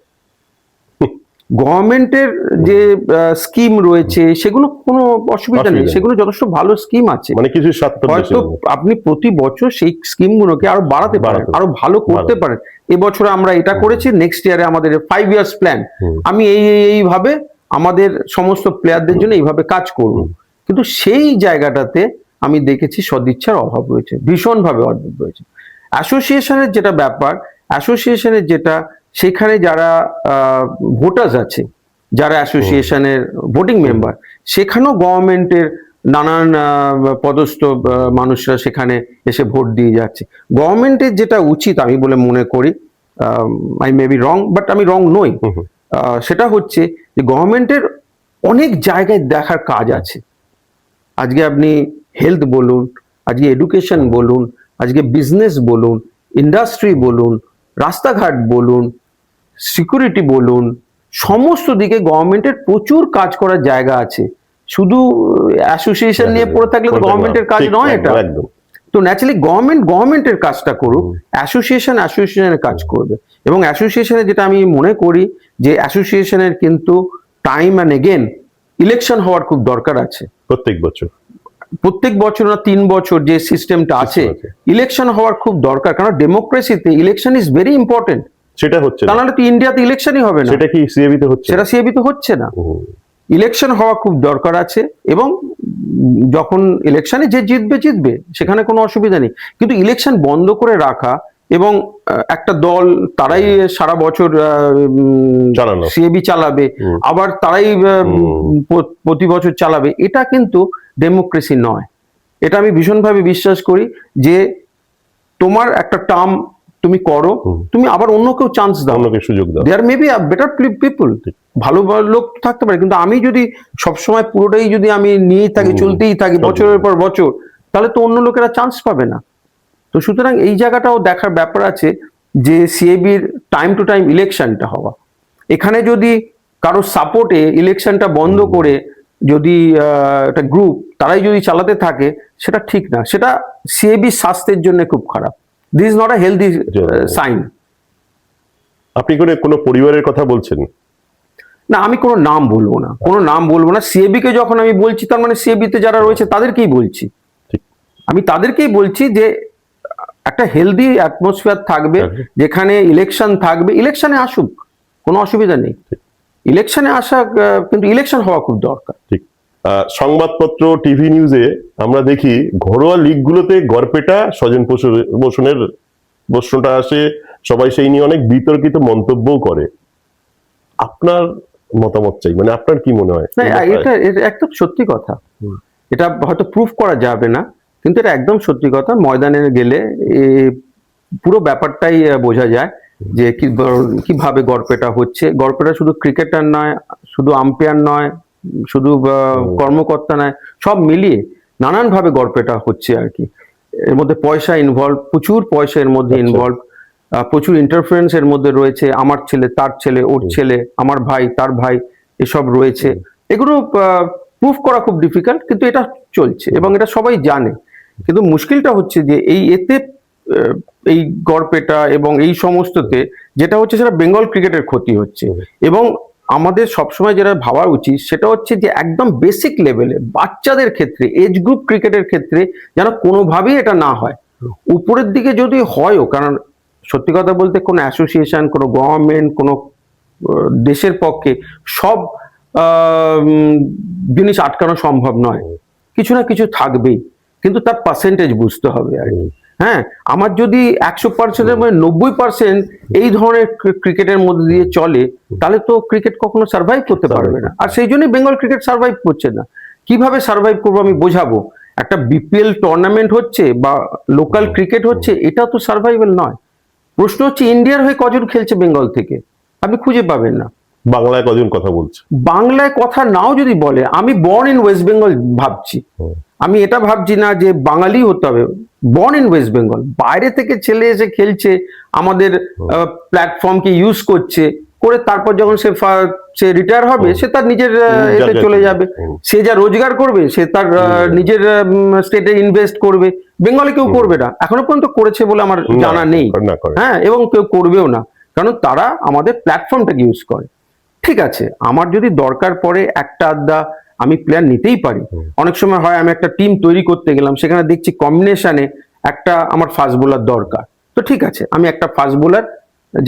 গভর্নমেন্টের যে স্কিম রয়েছে সেগুলো কোনো অসুবিধা নেই, সেগুলো যথেষ্ট ভালো স্কিম আছে, মানে কিছু হয়তো আপনি প্রতি বছর সেই স্কিমগুলোকে আরো বাড়াতে পারেন, আরো ভালো করতে পারেন। এবছরে আমরা এটা করেছি, নেক্সট ইয়ারে আমাদের 5 ইয়ার্স প্ল্যান, আমি এইভাবে আমাদের সমস্ত প্লেয়ারদের জন্য এইভাবে কাজ করব। কিন্তু সেই জায়গাটাতে আমি দেখেছি সদিচ্ছার অভাব রয়েছে, ভীষণভাবে অভাব রয়েছে। অ্যাসোসিয়েশনের যেটা ব্যাপার, অ্যাসোসিয়েশনের যেটা সেখানে যারা ভোটার্স আছে, যারা অ্যাসোসিয়েশনের ভোটিং মেম্বার, সেখানেও গভর্নমেন্টের নানান পদস্থ মানুষরা সেখানে এসে ভোট দিয়ে যাচ্ছে। গভর্নমেন্টের যেটা উচিত আমি বলে মনে করি, I may be wrong, but আমি রং নই, সেটা হচ্ছে যে গভর্নমেন্টের অনেক জায়গায় দেখার কাজ আছে। আজকে আপনি হেলথ বলুন, আজকে এডুকেশন বলুন, আজকে বিজনেস বলুন, ইন্ডাস্ট্রি বলুন, রাস্তাঘাট বলুন, সিকিউরিটি বলুন, সমস্ত দিকে গভর্নমেন্টের প্রচুর কাজ করার জায়গা আছে। শুধু অ্যাসোসিয়েশন নিয়ে পড়ে থাকলে তো গভর্নমেন্টের কাজ নয় এটা। তো ন্যাচারালি গভর্নমেন্টের কাজটা করুক, অ্যাসোসিয়েশনের কাজ করবে। এবং অ্যাসোসিয়েশনের যেটা আমি মনে করি যে অ্যাসোসিয়েশনের কিন্তু টাইম অ্যান্ড এগেন ইলেকশন হওয়ার খুব দরকার আছে। প্রত্যেক বছর না 3 বছর যে সিস্টেমটা আছে, ইলেকশন হওয়ার খুব দরকার, কারণ ডেমোক্রেসিতে ইলেকশন ইজ ভেরি ইম্পর্টেন্ট। সেটা হচ্ছে না, তাহলে তো ইন্ডিয়াতে ইলেকশনই হবে না। সেটা কি সিএবিতে হচ্ছে? সেটা সিএবিতে হচ্ছে না। ইলেকশন হওয়া খুব দরকার আছে, এবং যখন ইলেকশনে যে জিতবে সেখানে কোনো অসুবিধা নেই, কিন্তু ইলেকশন বন্ধ করে রাখা এবং একটা দল তারাই সারা বছর সিএবি চালাবে, আবার তারাই প্রতি বছর চালাবে, এটা কিন্তু ডেমোক্রেসি নয়। এটা আমি ভীষণভাবে বিশ্বাস করি যে তোমার একটা টার্ম তুমি করো, তুমি আবার অন্য কেউ চান্স দাও, অন্যকে সুযোগ দাও। দেয়ার মে বি বেটার পিপল, ভালো লোক থাকতে পারে, কিন্তু আমি যদি সবসময় পুরোটাই যদি আমি নিয়েই থাকি, চলতেই থাকি বছরের পর বছর, তাহলে তো অন্য লোকেরা চান্স পাবে না। তো সুতরাং এই জায়গাটাও দেখার ব্যাপার আছে যে সিএবির টাইম টু টাইম ইলেকশনটা হওয়া, এখানে যদি কারো সাপোর্টে ইলেকশনটা বন্ধ করে যদি একটা গ্রুপ তারাই যদি চালাতে থাকে, সেটা ঠিক না, সেটা সিএবি স্বাস্থ্যের জন্য খুব খারাপ। This is not a healthy sign. আপনি কোনো পরিবারের কথা বলছেন? না, আমি কোনো নাম বলবো না, কোনো নাম বলবো না। সিএবি কে যখন আমি বলছি, তার মানে সিএবি তে যারা রয়েছে তাদেরকেই বলছি, আমি তাদেরকেই বলছি যে একটা হেলদি অ্যাটমসফিয়ার থাকবে, যেখানে ইলেকশন থাকবে, ইলেকশনে আসুক, কোনো অসুবিধা নেই, ইলেকশনে আসা, কিন্তু ইলেকশন হওয়া খুব দরকার। ঠিক। সংবাদপত্র, টিভি নিউজে আমরা দেখি ঘরোয়া লিগগুলোতে গড়পেটা স্বজন পোষণের প্রশ্নটা আসে, সবাই সেই নিয়ে অনেক বিতর্কিত মন্তব্যও করে। আপনার মতামত চাই, মানে আপনার কি মনে হয়? এটা একদম সত্যি কথা, এটা হয়তো প্রুফ করা যাবে না, কিন্তু এটা একদম সত্যি কথা। ময়দানে গেলে পুরো ব্যাপারটাই বোঝা যায় যে কিভাবে গড়পেটা হচ্ছে। গড়পেটা শুধু ক্রিকেটার নয়, শুধু আম্পায়ার নয়, শুধু কর্মকর্তা নয়, সব মিলিয়ে নানান ভাবে গড়পেটা হচ্ছে আর কি। এর মধ্যে পয়সা ইনভলভ, প্রচুর পয়সা এর মধ্যে ইনভলভ, প্রচুর ইন্টারফারেন্স এর মধ্যে রয়েছে। আমার ছেলে, তার ছেলে, ওর ছেলে, আমার ভাই, তার ভাই, এসব রয়েছে। এগুলো প্রুফ করা খুব ডিফিকাল্ট, কিন্তু এটা চলছে এবং এটা সবাই জানে। কিন্তু মুশকিলটা হচ্ছে যে এতে এই গড়পেটা এবং এই সমস্ততে যেটা হচ্ছে সেটা বেঙ্গল ক্রিকেটের ক্ষতি হচ্ছে। এবং আমাদের সবসময় যেটা ভাবা উচিত সেটা হচ্ছে যে একদম বেসিক লেভেলে বাচ্চাদের ক্ষেত্রে, এজ গ্রুপ ক্রিকেটের ক্ষেত্রে যেন কোনোভাবেই এটা না হয়। উপরের দিকে যদি হয়ও, কারণ সত্যি কথা বলতে কোনো অ্যাসোসিয়েশন, কোনো গভর্নমেন্ট, কোনো দেশের পক্ষে সব জিনিস আটকানো সম্ভব নয়, কিছু না কিছু থাকবেই, কিন্তু তার পার্সেন্টেজ বুঝতে হবে আর কি। হ্যাঁ, আমার যদি 100%-এর মধ্যে 90% এই ধরনের ক্রিকেটের মধ্যে দিয়ে চলে, তাহলে তো ক্রিকেট কখনো সার্ভাইভ করতে পারবে না। আর সেই জন্যই বেঙ্গল ক্রিকেট সার্ভাইভ করছে না। কিভাবে সার্ভাইভ করবো আমি বোঝাবো? একটা বিপিএল টুর্নামেন্ট হচ্ছে বা লোকাল ক্রিকেট হচ্ছে, এটা তো সার্ভাইভাল নয়। প্রশ্ন হচ্ছে ইন্ডিয়ার হয়ে কজন খেলছে বেঙ্গল থেকে? আপনি খুঁজে পাবেন না। বাংলায় কজন কথা বলছে? বাংলায় কথা নাও যদি বলে, আমি বর্ন ইন ওয়েস্ট বেঙ্গল ভাবছি, আমি এটা ভাবছি না যে বাঙালি হতে হবে। বর্ন ইন ওয়েস্ট বেঙ্গল, বাইরে থেকে ছেলে এসে খেলছে, আমাদের প্ল্যাটফর্মকে ইউজ করছে, করে তারপর যখন সে রিটায়ার হবে, সে তার নিজের এতে চলে যাবে, সে যা রোজগার করবে সে তার নিজের স্টেটে ইনভেস্ট করবে। বেঙ্গলে কেউ করবে না, এখনো পর্যন্ত করেছে বলে আমার জানা নেই। হ্যাঁ, এবং কেউ করবেও না, কারণ তারা আমাদের প্ল্যাটফর্মটাকে ইউজ করে। ঠিক আছে, আমার যদি দরকার পড়ে একটা আধা আমি প্লেয়ার নিতেই পারি। অনেক সময় হয় আমি একটা টিম তৈরি করতে গেলাম, সেখানে দেখছি কম্বিনেশনে একটা আমার ফাস্ট বোলার দরকার, তো ঠিক আছে আমি একটা ফাস্ট বোলার,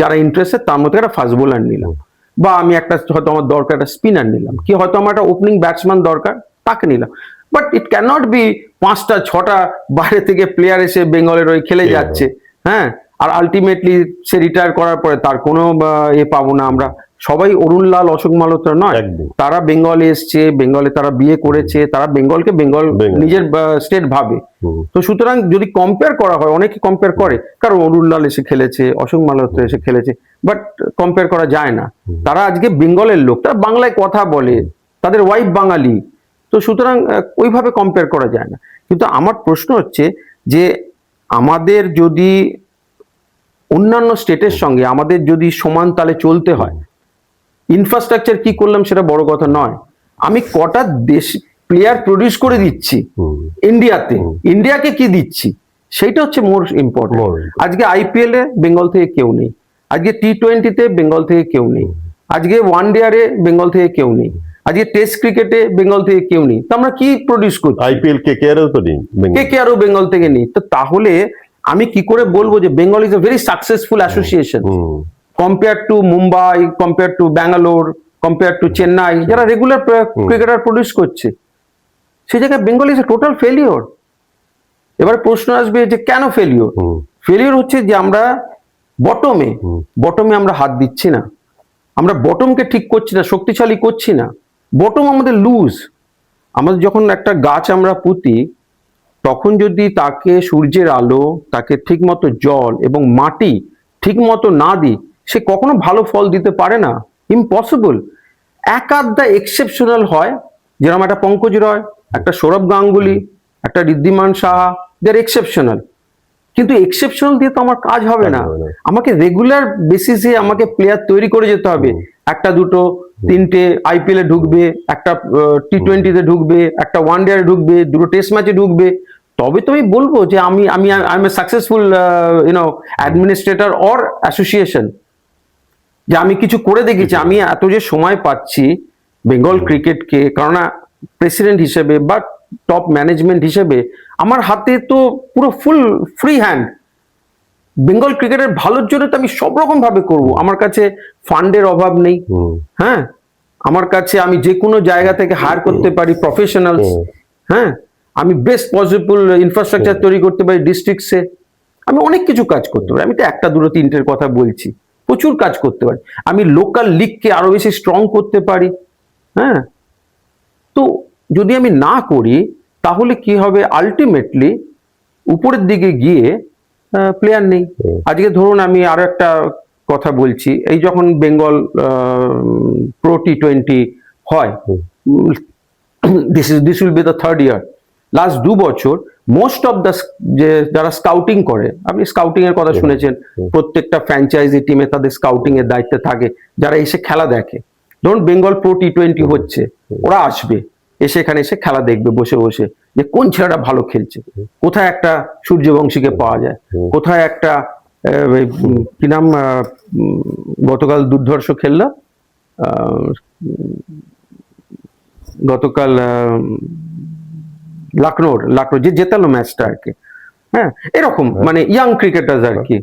যারা ইন্টারেস্টেড তার মধ্যে একটা ফাস্ট বোলার নিলাম, বা আমি একটা হয়তো আমার দরকার একটা স্পিনার নিলাম, কি হয়তো আমার একটা ওপেনিং ব্যাটসম্যান দরকার, তাকে নিলাম। But it can not be 5টা 6টা বাইরে থেকে প্লেয়ার এসে বেঙ্গলের হয়ে খেলে যাচ্ছে। হ্যাঁ, আর আলটিমেটলি সে রিটায়ার করার পরে তার কোনো পাবো না আমরা। সবাই অরুণ লাল, অশোক মালহোত্রা নয়, তারা বেঙ্গলে এসছে, বেঙ্গলে তারা বিয়ে করেছে, তারা বেঙ্গলকে বেঙ্গল নিজের স্টেট ভাবে। তো সুতরাং যদি কম্পেয়ার করা হয়, অনেকে কম্পেয়ার করে, কারণ অরুণ লাল এসে খেলেছে, অশোক মালহোত্রা এসে খেলেছে, বাট কম্পেয়ার করা যায় না। তারা আজকে বেঙ্গলের লোক, তারা বাংলায় কথা বলে, তাদের ওয়াইফ বাঙালি, তো সুতরাং ওইভাবে কম্পেয়ার করা যায় না। কিন্তু আমার প্রশ্ন হচ্ছে যে আমাদের যদি অন্যান্য স্টেটের সঙ্গে আমাদের যদি সমান তালে চলতে হয়, ইনফ্রাস্ট্রাকচার কি করলাম সেটা বড় কথা নয়, আমি কটা দেশ প্লেয়ার প্রডিউস করে দিচ্ছি ইন্ডিয়াতে, ইন্ডিয়াকে কি দিচ্ছি, সেইটা হচ্ছে মোর ইম্পর্টেন্ট। আজকে আইপিএল এ বেঙ্গল থেকে কেউ নেই, আজকে টি20-তে বেঙ্গল থেকে কেউ নেই, আজকে ওয়ানডে বেঙ্গল থেকে কেউ নেই, আজকে টেস্ট ক্রিকেটে বেঙ্গল থেকে কেউ নেই, তো আমরা কি প্রডিউস করছি? আইপিএল কেকেআরও তো নেই, কেকেআরও বেঙ্গল থেকে নেই। তো তাহলে আমি কি করে বলবো যে Bengal is a very successful association compare to Mumbai, compare to Bangalore, compare to Chennai, যারা রেগুলার ক্রিকেটার প্রডিউস করছে? সেই জায়গায় Bengal is a total failure. এবার প্রশ্ন আসবে যে কেন ফেলিওর? ফেলিওর হচ্ছে যে আমরা বটমে আমরা হাত দিচ্ছি না, আমরা বটমকে ঠিক করছি না, শক্তিশালী করছি না, বটম আমাদের লুজ। আমাদের যখন একটা গাছ আমরা পুঁতি, তখন যদি তাকে সূর্যের আলো, তাকে ঠিক মতো জল এবং মাটি ঠিক মতো না দিই, সে কখনো ভালো ফল দিতে পারে না, ইম্পসিবল। এক আধটা এক্সেপশনাল হয়, যেরকম একটা পঙ্কজ রয়, একটা সৌরভ গাঙ্গুলি, একটা ঋদ্ধিমান সাহা, দে আর এক্সেপশনাল। কিন্তু এক্সেপশনাল দিয়ে তো আমার কাজ হবে না, আমাকে রেগুলার বেসিসে আমাকে প্লেয়ার তৈরি করে যেতে হবে। একটা দুটো তিনটে আইপিএল এ ঢুকবে, একটা টি20-তে ঢুকবে, একটা ওয়ানডে ঢুকবে, দুটো টেস্ট ম্যাচে ঢুকবে, তবে তো আমি বলবো যে আমি am a successful administrator or association, যে আমি কিছু করে দেখেছি। আমি এত যে সময় পাচ্ছি বেঙ্গল ক্রিকেটকে, কারণ প্রেসিডেন্ট হিসেবে বা টপ ম্যানেজমেন্ট হিসেবে আমার হাতে তো পুরো ফুল ফ্রি হ্যান্ড। বেঙ্গল ক্রিকেটের ভালোর জন্য তো আমি সব রকম ভাবে করবো। আমার কাছে ফান্ডের অভাব নেই, হ্যাঁ, আমার কাছে আমি যে কোনো জায়গা থেকে হায়ার করতে পারি প্রফেশনালস, হ্যাঁ, আমি বেস্ট পসিবল ইনফ্রাস্ট্রাকচার তৈরি করতে পারি ডিস্ট্রিক্টসে, আমি অনেক কিছু কাজ করতে পারি। আমি তো একটা দুটো তিনটের কথা বলছি, প্রচুর কাজ করতে পারি। আমি লোকাল লিগকে আরো বেশি স্ট্রং করতে পারি। হ্যাঁ, তো যদি আমি না করি তাহলে কি হবে? আলটিমেটলি উপরের দিকে গিয়ে প্লেয়ার নেই। আজকে ধরুন আমি আরো একটা কথা বলছি, এই যখন বেঙ্গল প্রো টি20 হয়, this will be the 3rd year. Last 2 বছর মোস্ট অফ দ্য যারা স্কাউটিং করে, আপনি স্কাউটিং এর কথা শুনেছেন, প্রত্যেকটা ফ্র্যাঞ্চাইজি টিমে তাদের স্কাউটিং এর দায়িত্বে থাকে, যারা এসে খেলা দেখে। ধরুন বেঙ্গল প্রো টি20 হচ্ছে, ওরা আসবে, এসে এখানে এসে খেলা দেখবে বসে বসে, যে কোন ছেলেটা ভালো খেলছে, কোথায় একটা সূর্যবংশীকে পাওয়া যায়, কোথায় একটা কি নাম, গতকাল দুর্ধর্ষ খেললো, গতকাল লখনৌ যে জেতালো ম্যাচটা আর কি। হ্যাঁ, এরকম মানে ইয়াং ক্রিকেটার্স আর কি।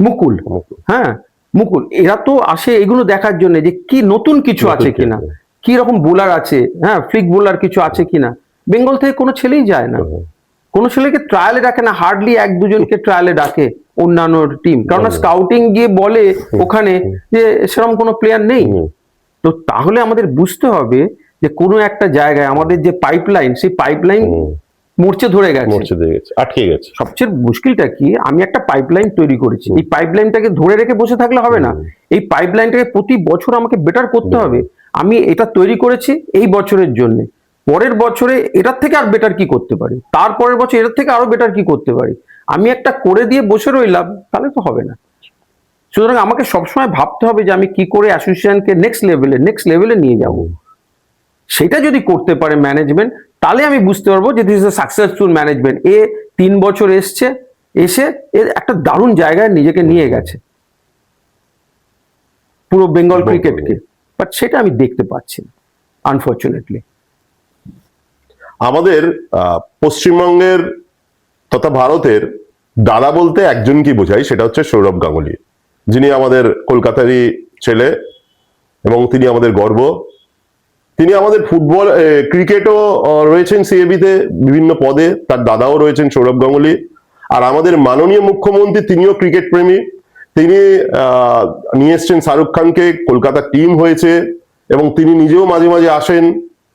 মুকুল, হ্যাঁ মুকুল, এরা তো আসে এগুলো দেখার জন্য যে কি নতুন কিছু আছে কিনা, কি রকম বোলার আছে, হ্যাঁ ফ্লিক বোলার কিছু আছে কিনা। বেঙ্গল থেকে কোনো ছেলেই যায় না, কোনো ছেলেকে ট্রায়ালে ডাকে না, হার্ডলি এক দুজনকে ট্রায়ালে ডাকে অন্যান্য টিম, কারণ স্কাউটিং গিয়ে বলে ওখানে যে সেরকম কোনো প্লেয়ার নেই। তো তাহলে আমাদের বুঝতে হবে যে কোনো একটা জায়গায় আমাদের যে পাইপলাইন, সেই পাইপলাইন মরচে ধরে গেছে, আটকে গেছে। সবচেয়ে মুশকিলটা কি, আমি একটা পাইপলাইন তৈরি করেছি, এই পাইপলাইনটাকে ধরে রেখে বসে থাকলে হবে না, এই পাইপলাইনটাকে প্রতি বছর আমাকে বেটার করতে হবে। আমি এটা তৈরি করেছি এই বছরের জন্য, পরের বছরে এটার থেকে আর বেটার কি করতে পারি, তারপরের বছর এটার থেকে আরো বেটার কি করতে পারি। আমি একটা করে দিয়ে বসে রইলাম, তাহলে তো হবে না। সুতরাং আমাকে সবসময় ভাবতে হবে যে আমি কি করে অ্যাসোসিয়েশনকে নেক্সট লেভেলে নিয়ে যাব। সেটা যদি করতে পারে ম্যানেজমেন্ট, তাহলে আমি বুঝতে পারবো যে this is a successful management. 3 বছর এসে একটা দারুণ জায়গায় নিজেকে নিয়ে গেছে পুরো বেঙ্গল ক্রিকেটকে, বাট সেটা আমি দেখতে পাচ্ছি না আনফরচুনেটলি। আমাদের পশ্চিমবঙ্গের তথা ভারতের দাদা বলতে একজনকেই বোঝাই, সেটা হচ্ছে সৌরভ গাঙ্গুলি, যিনি আমাদের কলকাতারই ছেলে এবং তিনি আমাদের গর্ব। তিনি আমাদের ফুটবল ক্রিকেটও রয়েছেন সিএবিতে বিভিন্ন পদে, তার দাদাও রয়েছেন সৌরভ গাঙ্গুলি। আর আমাদের মাননীয় মুখ্যমন্ত্রী তিনিও ক্রিকেট প্রেমী, তিনি নিয়ে এসছেন শাহরুখ খানকে, কলকাতা টিম হয়েছে এবং তিনি নিজেও মাঝে মাঝে আসেন।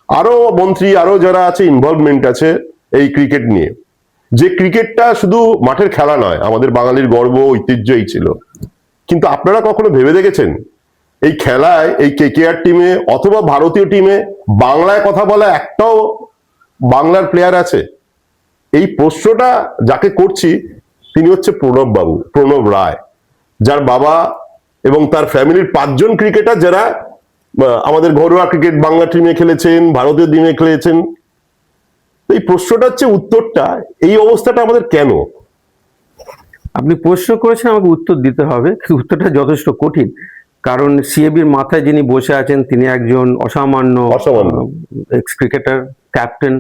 আরো মন্ত্রী আরো যারা আছে ইনভলভমেন্ট আছে এই ক্রিকেট নিয়ে। যে ক্রিকেটটা শুধু মাঠের খেলা নয়, আমাদের বাঙালির গর্ব ঐতিহ্যই ছিল। কিন্তু আপনারা কখনো ভেবে দেখেছেন এই খেলায়, এই কেকেআর টিমে অথবা ভারতীয় টিমে বাংলায় কথা বলা একটাও বাংলার প্লেয়ার আছে? এই প্রশ্নটা যাকে করছি তিনি হচ্ছে প্রণব রায়, যার বাবা এবং তার ফ্যামিলির 5 জন ক্রিকেটার যারা আমাদের ঘরোয়া ক্রিকেট বাংলা টিমে খেলেছেন, ভারতীয় টিমে খেলেছেন। এই প্রশ্নটা হচ্ছে উত্তরটা, এই অবস্থাটা আমাদের কেন? আপনি প্রশ্ন করেছেন, আমাকে উত্তর দিতে হবে, উত্তরটা যথেষ্ট কঠিন। কারণ সিএবির মাথায় যিনি বসে আছেন তিনি একজন অসামান্য এক্স ক্রিকেটার, ক্যাপ্টেন,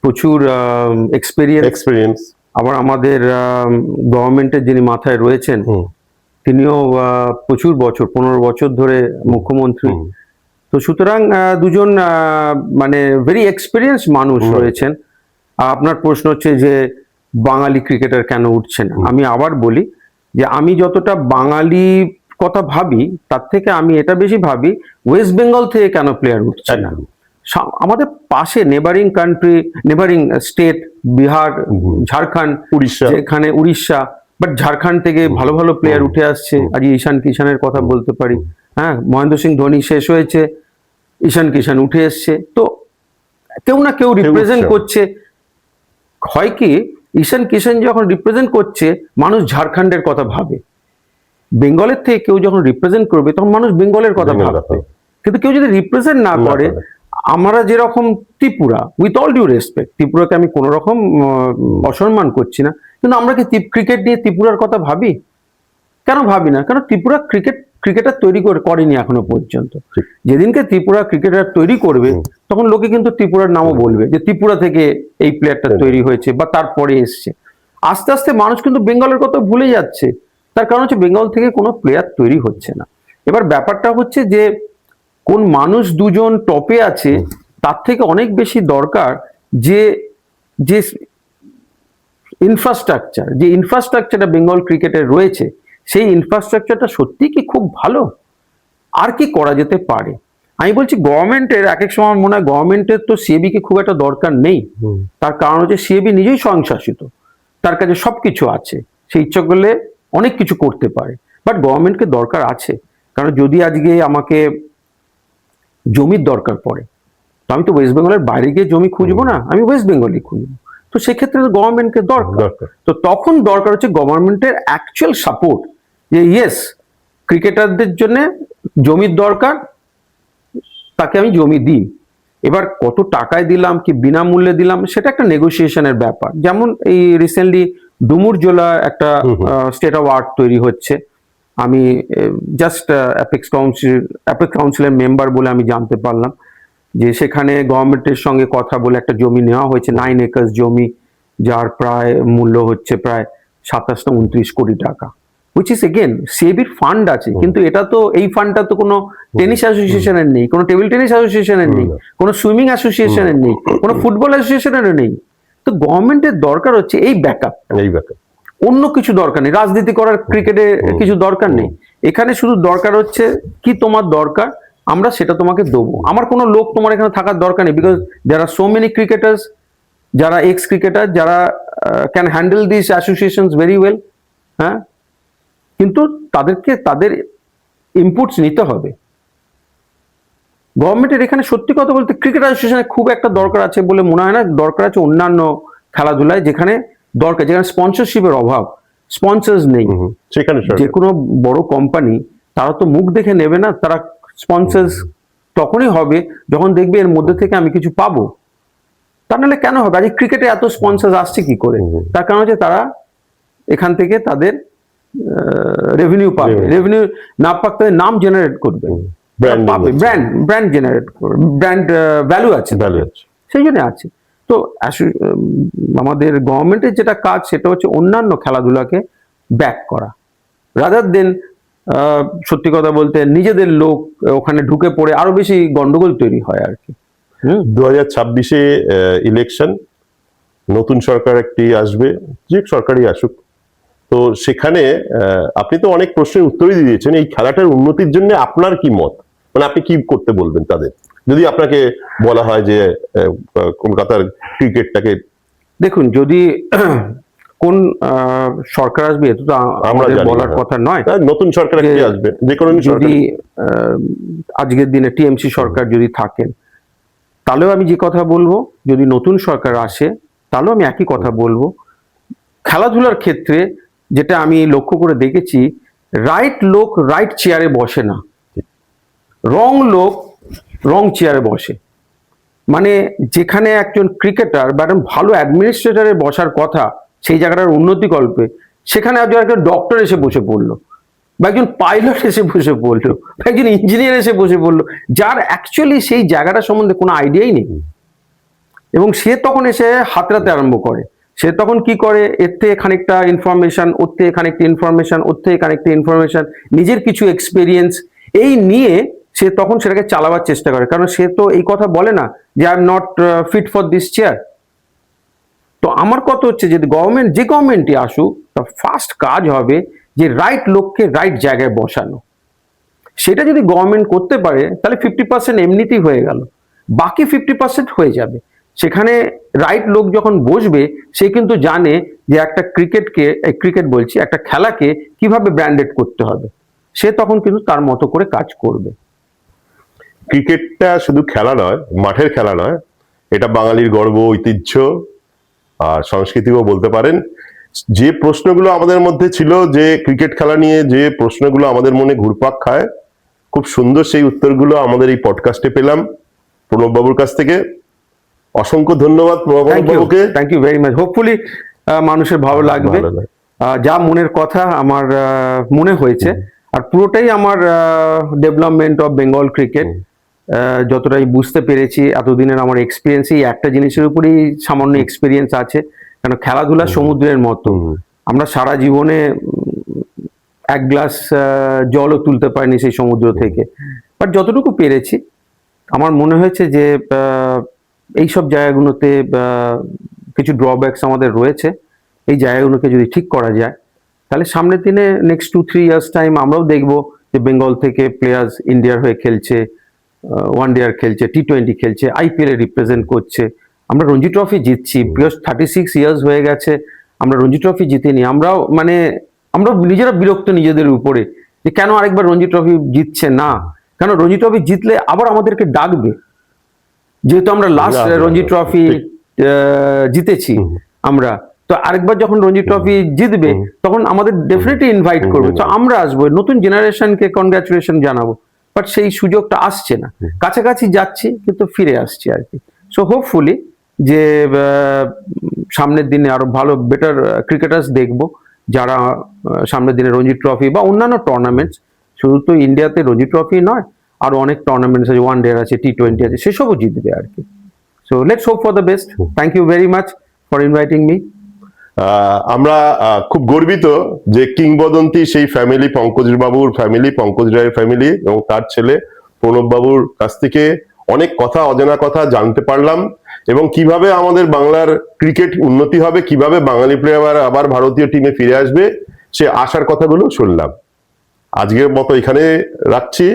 প্রচুর এক্সপিরিয়েন্স। আবার আমাদের গভর্নমেন্টের যিনি মাথায় রয়েছেন তিনিও প্রচুর বছর, 15 বছর ধরে মুখ্যমন্ত্রী। তো সুতরাং দুজন মানে ভেরি এক্সপিরিয়েন্স মানুষ রয়েছেন। আপনার প্রশ্ন হচ্ছে যে বাঙালি ক্রিকেটার কেন উঠছে না। আমি আবার বলি যে আমি যতটা বাঙালি কথা ভাবি, তার থেকে আমি এটা বেশি ভাবি ওয়েস্ট বেঙ্গল থেকে কেন প্লেয়ার উঠছে না। আমাদের পাশে neighbouring country, neighbouring state, Bihar, Jharkhand, Orissa, এখানে উড়িষ্যা, বাট ঝাড়খণ্ড থেকে ভালো ভালো প্লেয়ার উঠে আসছে। আজ ঈশান কিষানের কথা বলতে পারি, হ্যাঁ মহেন্দ্র সিং ধোনি শেষ হয়েছে, ঈশান কিষান উঠে এসছে। তো কেউ না কেউ রিপ্রেজেন্ট করছে। হয় কি, ঈশান কিষান যখন রিপ্রেজেন্ট করছে মানুষ ঝাড়খণ্ডের কথা ভাবে, বেঙ্গলের থেকে কেউ যখন রিপ্রেজেন্ট করবে তখন মানুষ বেঙ্গলের কথা ভাববে। কিন্তু কেউ যদি রিপ্রেজেন্ট না করে, আমরা যেরকম Tripura, with all due respect, ত্রিপুরাকে আমি কোনো রকম অসম্মান করছি না, কিন্তু আমরা কি ক্রিকেট নিয়ে ত্রিপুরার কথা ভাবি? কেন ভাবি না? কারণ ত্রিপুরা ক্রিকেটার তৈরি করেনি এখনো পর্যন্ত। যেদিনকে ত্রিপুরা ক্রিকেটার তৈরি করবে তখন লোকে কিন্তু ত্রিপুরার নামও বলবে যে ত্রিপুরা থেকে এই প্লেয়ারটা তৈরি হয়েছে বা তারপরে এসছে। আস্তে আস্তে মানুষ কিন্তু বেঙ্গলের কথা ভুলে যাচ্ছে, তার কারণ হচ্ছে বেঙ্গল থেকে কোনো প্লেয়ার তৈরি হচ্ছে না। এবার ব্যাপারটা হচ্ছে যে কোন মানুষ দুজন টপে আছে, তার থেকে অনেক বেশি দরকার যে ইনফ্রাস্ট্রাকচারটা বেঙ্গল ক্রিকেটে রয়েছে, সেই ইনফ্রাস্ট্রাকচারটা সত্যি কি খুব ভালো? আর কি করা যেতে পারে? আমি বলছি গভর্নমেন্টের এক এক সময় মনে হয় গভর্নমেন্টের তো সিএবি কে খুব একটা দরকার নেই। তার কারণ হচ্ছে সিএবি নিজেই স্বয়ংশাসিত, তার কাছে সবকিছু আছে, সে ইচ্ছা করলে অনেক কিছু করতে পারে। বাট গভর্নমেন্টকে দরকার আছে, কারণ যদি আজকে আমাকে জমির দরকার পড়ে, তো আমি তো ওয়েস্ট বেঙ্গলের বাইরে গিয়ে জমি খুঁজবো না, আমি ওয়েস্ট বেঙ্গলই খুঁজবো। তো সেক্ষেত্রে গভর্নমেন্টকে দরকার। তো তখন দরকার হচ্ছে গভর্নমেন্টের অ্যাকচুয়াল সাপোর্ট, যে ইয়েস ক্রিকেটারদের জন্য জমির দরকার, তাকে আমি জমি দিই। এবার কত টাকায় দিলাম কি বিনামূল্যে দিলাম সেটা একটা নেগোসিয়েশনের ব্যাপার। যেমন এই রিসেন্টলি ডুমুর জোলা একটা স্টেট অফ আর্ট তৈরি হচ্ছে। আমি জাস্ট অ্যাপেক্স কাউন্সিলের মেম্বার বলে আমি জানতে পারলাম যে সেখানে গভর্নমেন্টের সঙ্গে কথা বলে একটা জমি নেওয়া হয়েছে, 9 একর্স জমি, যার প্রায় মূল্য হচ্ছে প্রায় 27 না 29 কোটি টাকা, হুইচ ইজ এগেন সেবির ফান্ড আছে। কিন্তু এটা তো, এই ফান্ডটা তো কোনো টেনিস অ্যাসোসিয়েশনের নেই, কোনো টেবিল টেনিস অ্যাসোসিয়েশনের নেই, কোনো সুইমিং অ্যাসোসিয়েশনের নেই, কোনো ফুটবল অ্যাসোসিয়েশনের নেই। তো গভর্নমেন্টের দরকার হচ্ছে এই ব্যাকআপ, অন্য কিছু দরকার নেই। রাজনীতি করার ক্রিকেটে কিছু দরকার নেই, এখানে শুধু দরকার হচ্ছে কি তোমার দরকার, আমরা সেটা তোমাকে দেবো। আমার কোনো লোক তোমার এখানে থাকার দরকার নেই, because there are so many cricketers, যারা এক্স ক্রিকেটার, যারা can handle this associations very well. হ্যাঁ, কিন্তু তাদেরকে তাদের ইনপুটস নিতে হবে। গভর্নমেন্টের এখানে সত্যি কথা বলতে ক্রিকেট অ্যাসোসিয়েশনে খুব একটা দরকার আছে বলে মনে হয় না। দরকার আছে অন্যান্য খেলাধুলায়, যেখানে দরকার, যেখানে স্পন্সরশিপের অভাব, স্পন্সর্স নেই। সেখানে যে কোনো বড় কোম্পানি তারা তো মুখ দেখে নেবে না, তারা স্পন্সর্স তখনই হবে যখন দেখবে এর মধ্যে থেকে আমি কিছু পাবো। তা নাহলে কেন হবে? আজ ক্রিকেটে এত স্পন্সর্স আসছে কি করে? তার কারণ হচ্ছে তারা এখান থেকে তাদের রেভিনিউ পাবে, রেভিনিউ না পাক তাদের নাম জেনারেট করবে, ব্র্যান্ড জেনারেট করবে, ব্র্যান্ড ভ্যালু আছে, সেই জন্য আছে। তো আমাদের গভর্নমেন্টের যেটা কাজ সেটা হচ্ছে অন্যান্য খেলাধুলাকে ব্যাক করা, রাদার দেন সত্যি কথা বলতে নিজেদের লোক ওখানে ঢুকে পড়ে আরো বেশি গন্ডগোল তৈরি হয় আর কি। 2026-এ ইলেকশন, নতুন সরকার একটি আসবে, যে সরকারই আসুক, তো সেখানে আপনি তো অনেক প্রশ্নের উত্তরই দিয়েছেন। এই খেলাটার উন্নতির জন্য আপনার কি মত, মানে আপনি কি করতে বলবেন তাদের, যদি আপনাকে বলা হয় যে কলকাতার ক্রিকেটটাকে? দেখুন, যদি কোন সরকার আসবে এটা তো আমাদের বলার কথা নয়। নতুন সরকার কি আসবে, যে কোনো যদি আজকের দিনে টিএমসি সরকার যদি থাকেন, তাহলেও আমি যে কথা বলবো, যদি নতুন সরকার আসে তাহলেও আমি একই কথা বলবো। খেলাধুলার ক্ষেত্রে যেটা আমি লক্ষ্য করে দেখেছি, রাইট লোক রাইট চেয়ারে বসে না, রং লোক রং চেয়ারে বসে। মানে যেখানে একজন ক্রিকেটার বা একজন ভালো অ্যাডমিনিস্ট্রেটরের বসার কথা সেই জায়গাটার উন্নতি কল্পে, সেখানে একজন ডক্টর এসে বসে পড়লো, বা একজন পাইলট এসে বসে পড়লো, বা একজন ইঞ্জিনিয়ার এসে বসে পড়লো, যার অ্যাকচুয়ালি সেই জায়গাটা সম্বন্ধে কোনো আইডিয়াই নেই। এবং সে তখন এসে হাতড়াতে আরম্ভ করে। সে তখন কি করে, এর থেকে খানিকটা ইনফরমেশন, ওর থেকে খানিকটা ইনফরমেশন, ওর থেকে খানিকটা ইনফরমেশন, নিজের কিছু এক্সপিরিয়েন্স এই নিয়ে সে তখন সেটাকে চালাবার চেষ্টা করে। কারণ সে তো এই কথা বলে না যে I am not fit for this chair. তো আমার কথা হচ্ছে, যদি গভর্নমেন্ট, যে গভর্নমেন্টই আসুক, তার ফার্স্ট কাজ হবে যে রাইট লোককে রাইট জায়গায় বসানো। সেটা যদি গভর্নমেন্ট করতে পারে তাহলে 50% এমনিতেই হয়ে গেল, বাকি 50% হয়ে যাবে। সেখানে রাইট লোক যখন বসবে, সে কিন্তু জানে যে একটা ক্রিকেট বলছি, একটা খেলাকে কিভাবে ব্র্যান্ডেড করতে হবে, সে তখন কিন্তু তার মতো করে কাজ করবে। ক্রিকেটটা শুধু খেলা নয়, মাঠের খেলা নয়, এটা বাঙালির গর্ব, ঐতিহ্য আর সংস্কৃতিও বলতে পারেন। যে প্রশ্নগুলো আমাদের মধ্যে ছিল, যে ক্রিকেট খেলা নিয়ে যে প্রশ্নগুলো আমাদের মনে ঘুরপাক খায়, খুব সুন্দর সেই উত্তরগুলো আমাদের এই পডকাস্টে পেলাম প্রণব বাবুর কাছ থেকে। অসংখ্য ধন্যবাদ প্রণব বাবুকে। Thank you very much. Hopefully মানুষের ভালো লাগবে। যা মনের কথা আমার মনে হয়েছে, আর পুরোটাই আমার ডেভেলপমেন্ট অফ বেঙ্গল ক্রিকেট, যতটাই বুঝতে পেরেছি এতদিনের আমার এক্সপিরিয়েন্স, এই একটা জিনিসের উপরেই সামান্য এক্সপিরিয়েন্স আছে। কেন, খেলাধুলা সমুদ্রের মতো, আমরা সারা জীবনে এক গ্লাস জলও তুলতে পারিনি সেই সমুদ্র থেকে, বাট যতটুকু পেরেছি আমার মনে হয়েছে যে এইসব জায়গাগুলোতে কিছু ড্রব্যাকস আমাদের রয়েছে। এই জায়গাগুলোকে যদি ঠিক করা যায়, তাহলে সামনের দিনে নেক্সট 2-3 ইয়ার্স টাইম আমরাও দেখবো যে বেঙ্গল থেকে প্লেয়ার্স ইন্ডিয়ার হয়ে খেলছে, ওয়ানডে খেলছে, T20 খেলছে, IPL এ রিপ্রেজেন্ট করছে। আমরা রঞ্জি ট্রফি জিতছি, বিকজ 36 ইয়ার্স হয়ে গেছে আমরা রঞ্জি ট্রফি জিতিনি। আমরা নিজেরা বিরক্ত নিজেদের উপরে যে কেন আরেকবার রঞ্জি ট্রফি জিতছে না। কেন রঞ্জি ট্রফি জিতলে আবার আমাদেরকে ডাকবে, যেহেতু আমরা লাস্ট রঞ্জি ট্রফি জিতেছি আমরা, তো আরেকবার যখন রঞ্জি ট্রফি জিতবে তখন আমাদের ডেফিনেটলি ইনভাইট করবে। তো আমরা আসবো, নতুন জেনারেশনকে কনগ্রাচুলেশন জানাবো, বাট সেই সুযোগটা আসছে না। কাছাকাছি যাচ্ছি কিন্তু ফিরে আসছি আর কি। সো হোপফুলি যে সামনের দিনে আরো ভালো বেটার ক্রিকেটার্স দেখবো, যারা সামনের দিনে রঞ্জি ট্রফি বা অন্যান্য টুর্নামেন্টস, শুধু তো ইন্ডিয়াতে রঞ্জি ট্রফি নয়, আরো অনেক টুর্নামেন্টস আছে, ওয়ান ডে আছে, T20 আছে, সেসবও জিতবে আর কি। So let's hope for the best. Thank you very much for inviting me. আমরা খুব গর্বিত যে কিংবদন্তি সেই ফ্যামিলি, পঙ্কজ বাবুর ফ্যামিলি, পঙ্কজ রায়ের ফ্যামিলি এবং তার ছেলে প্রণব বাবুর কাছ থেকে অনেক কথা, অজানা কথা জানতে পারলাম, এবং কিভাবে আমাদের বাংলার ক্রিকেট উন্নতি হবে, কিভাবে বাঙালি প্লেয়ার আবার ভারতীয় টিমে ফিরে আসবে, সে আশার কথাগুলো শুনলাম। আজকের মতো এখানে রাখছি।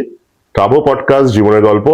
ট্রাভো পডকাস্ট জীবনের গল্প।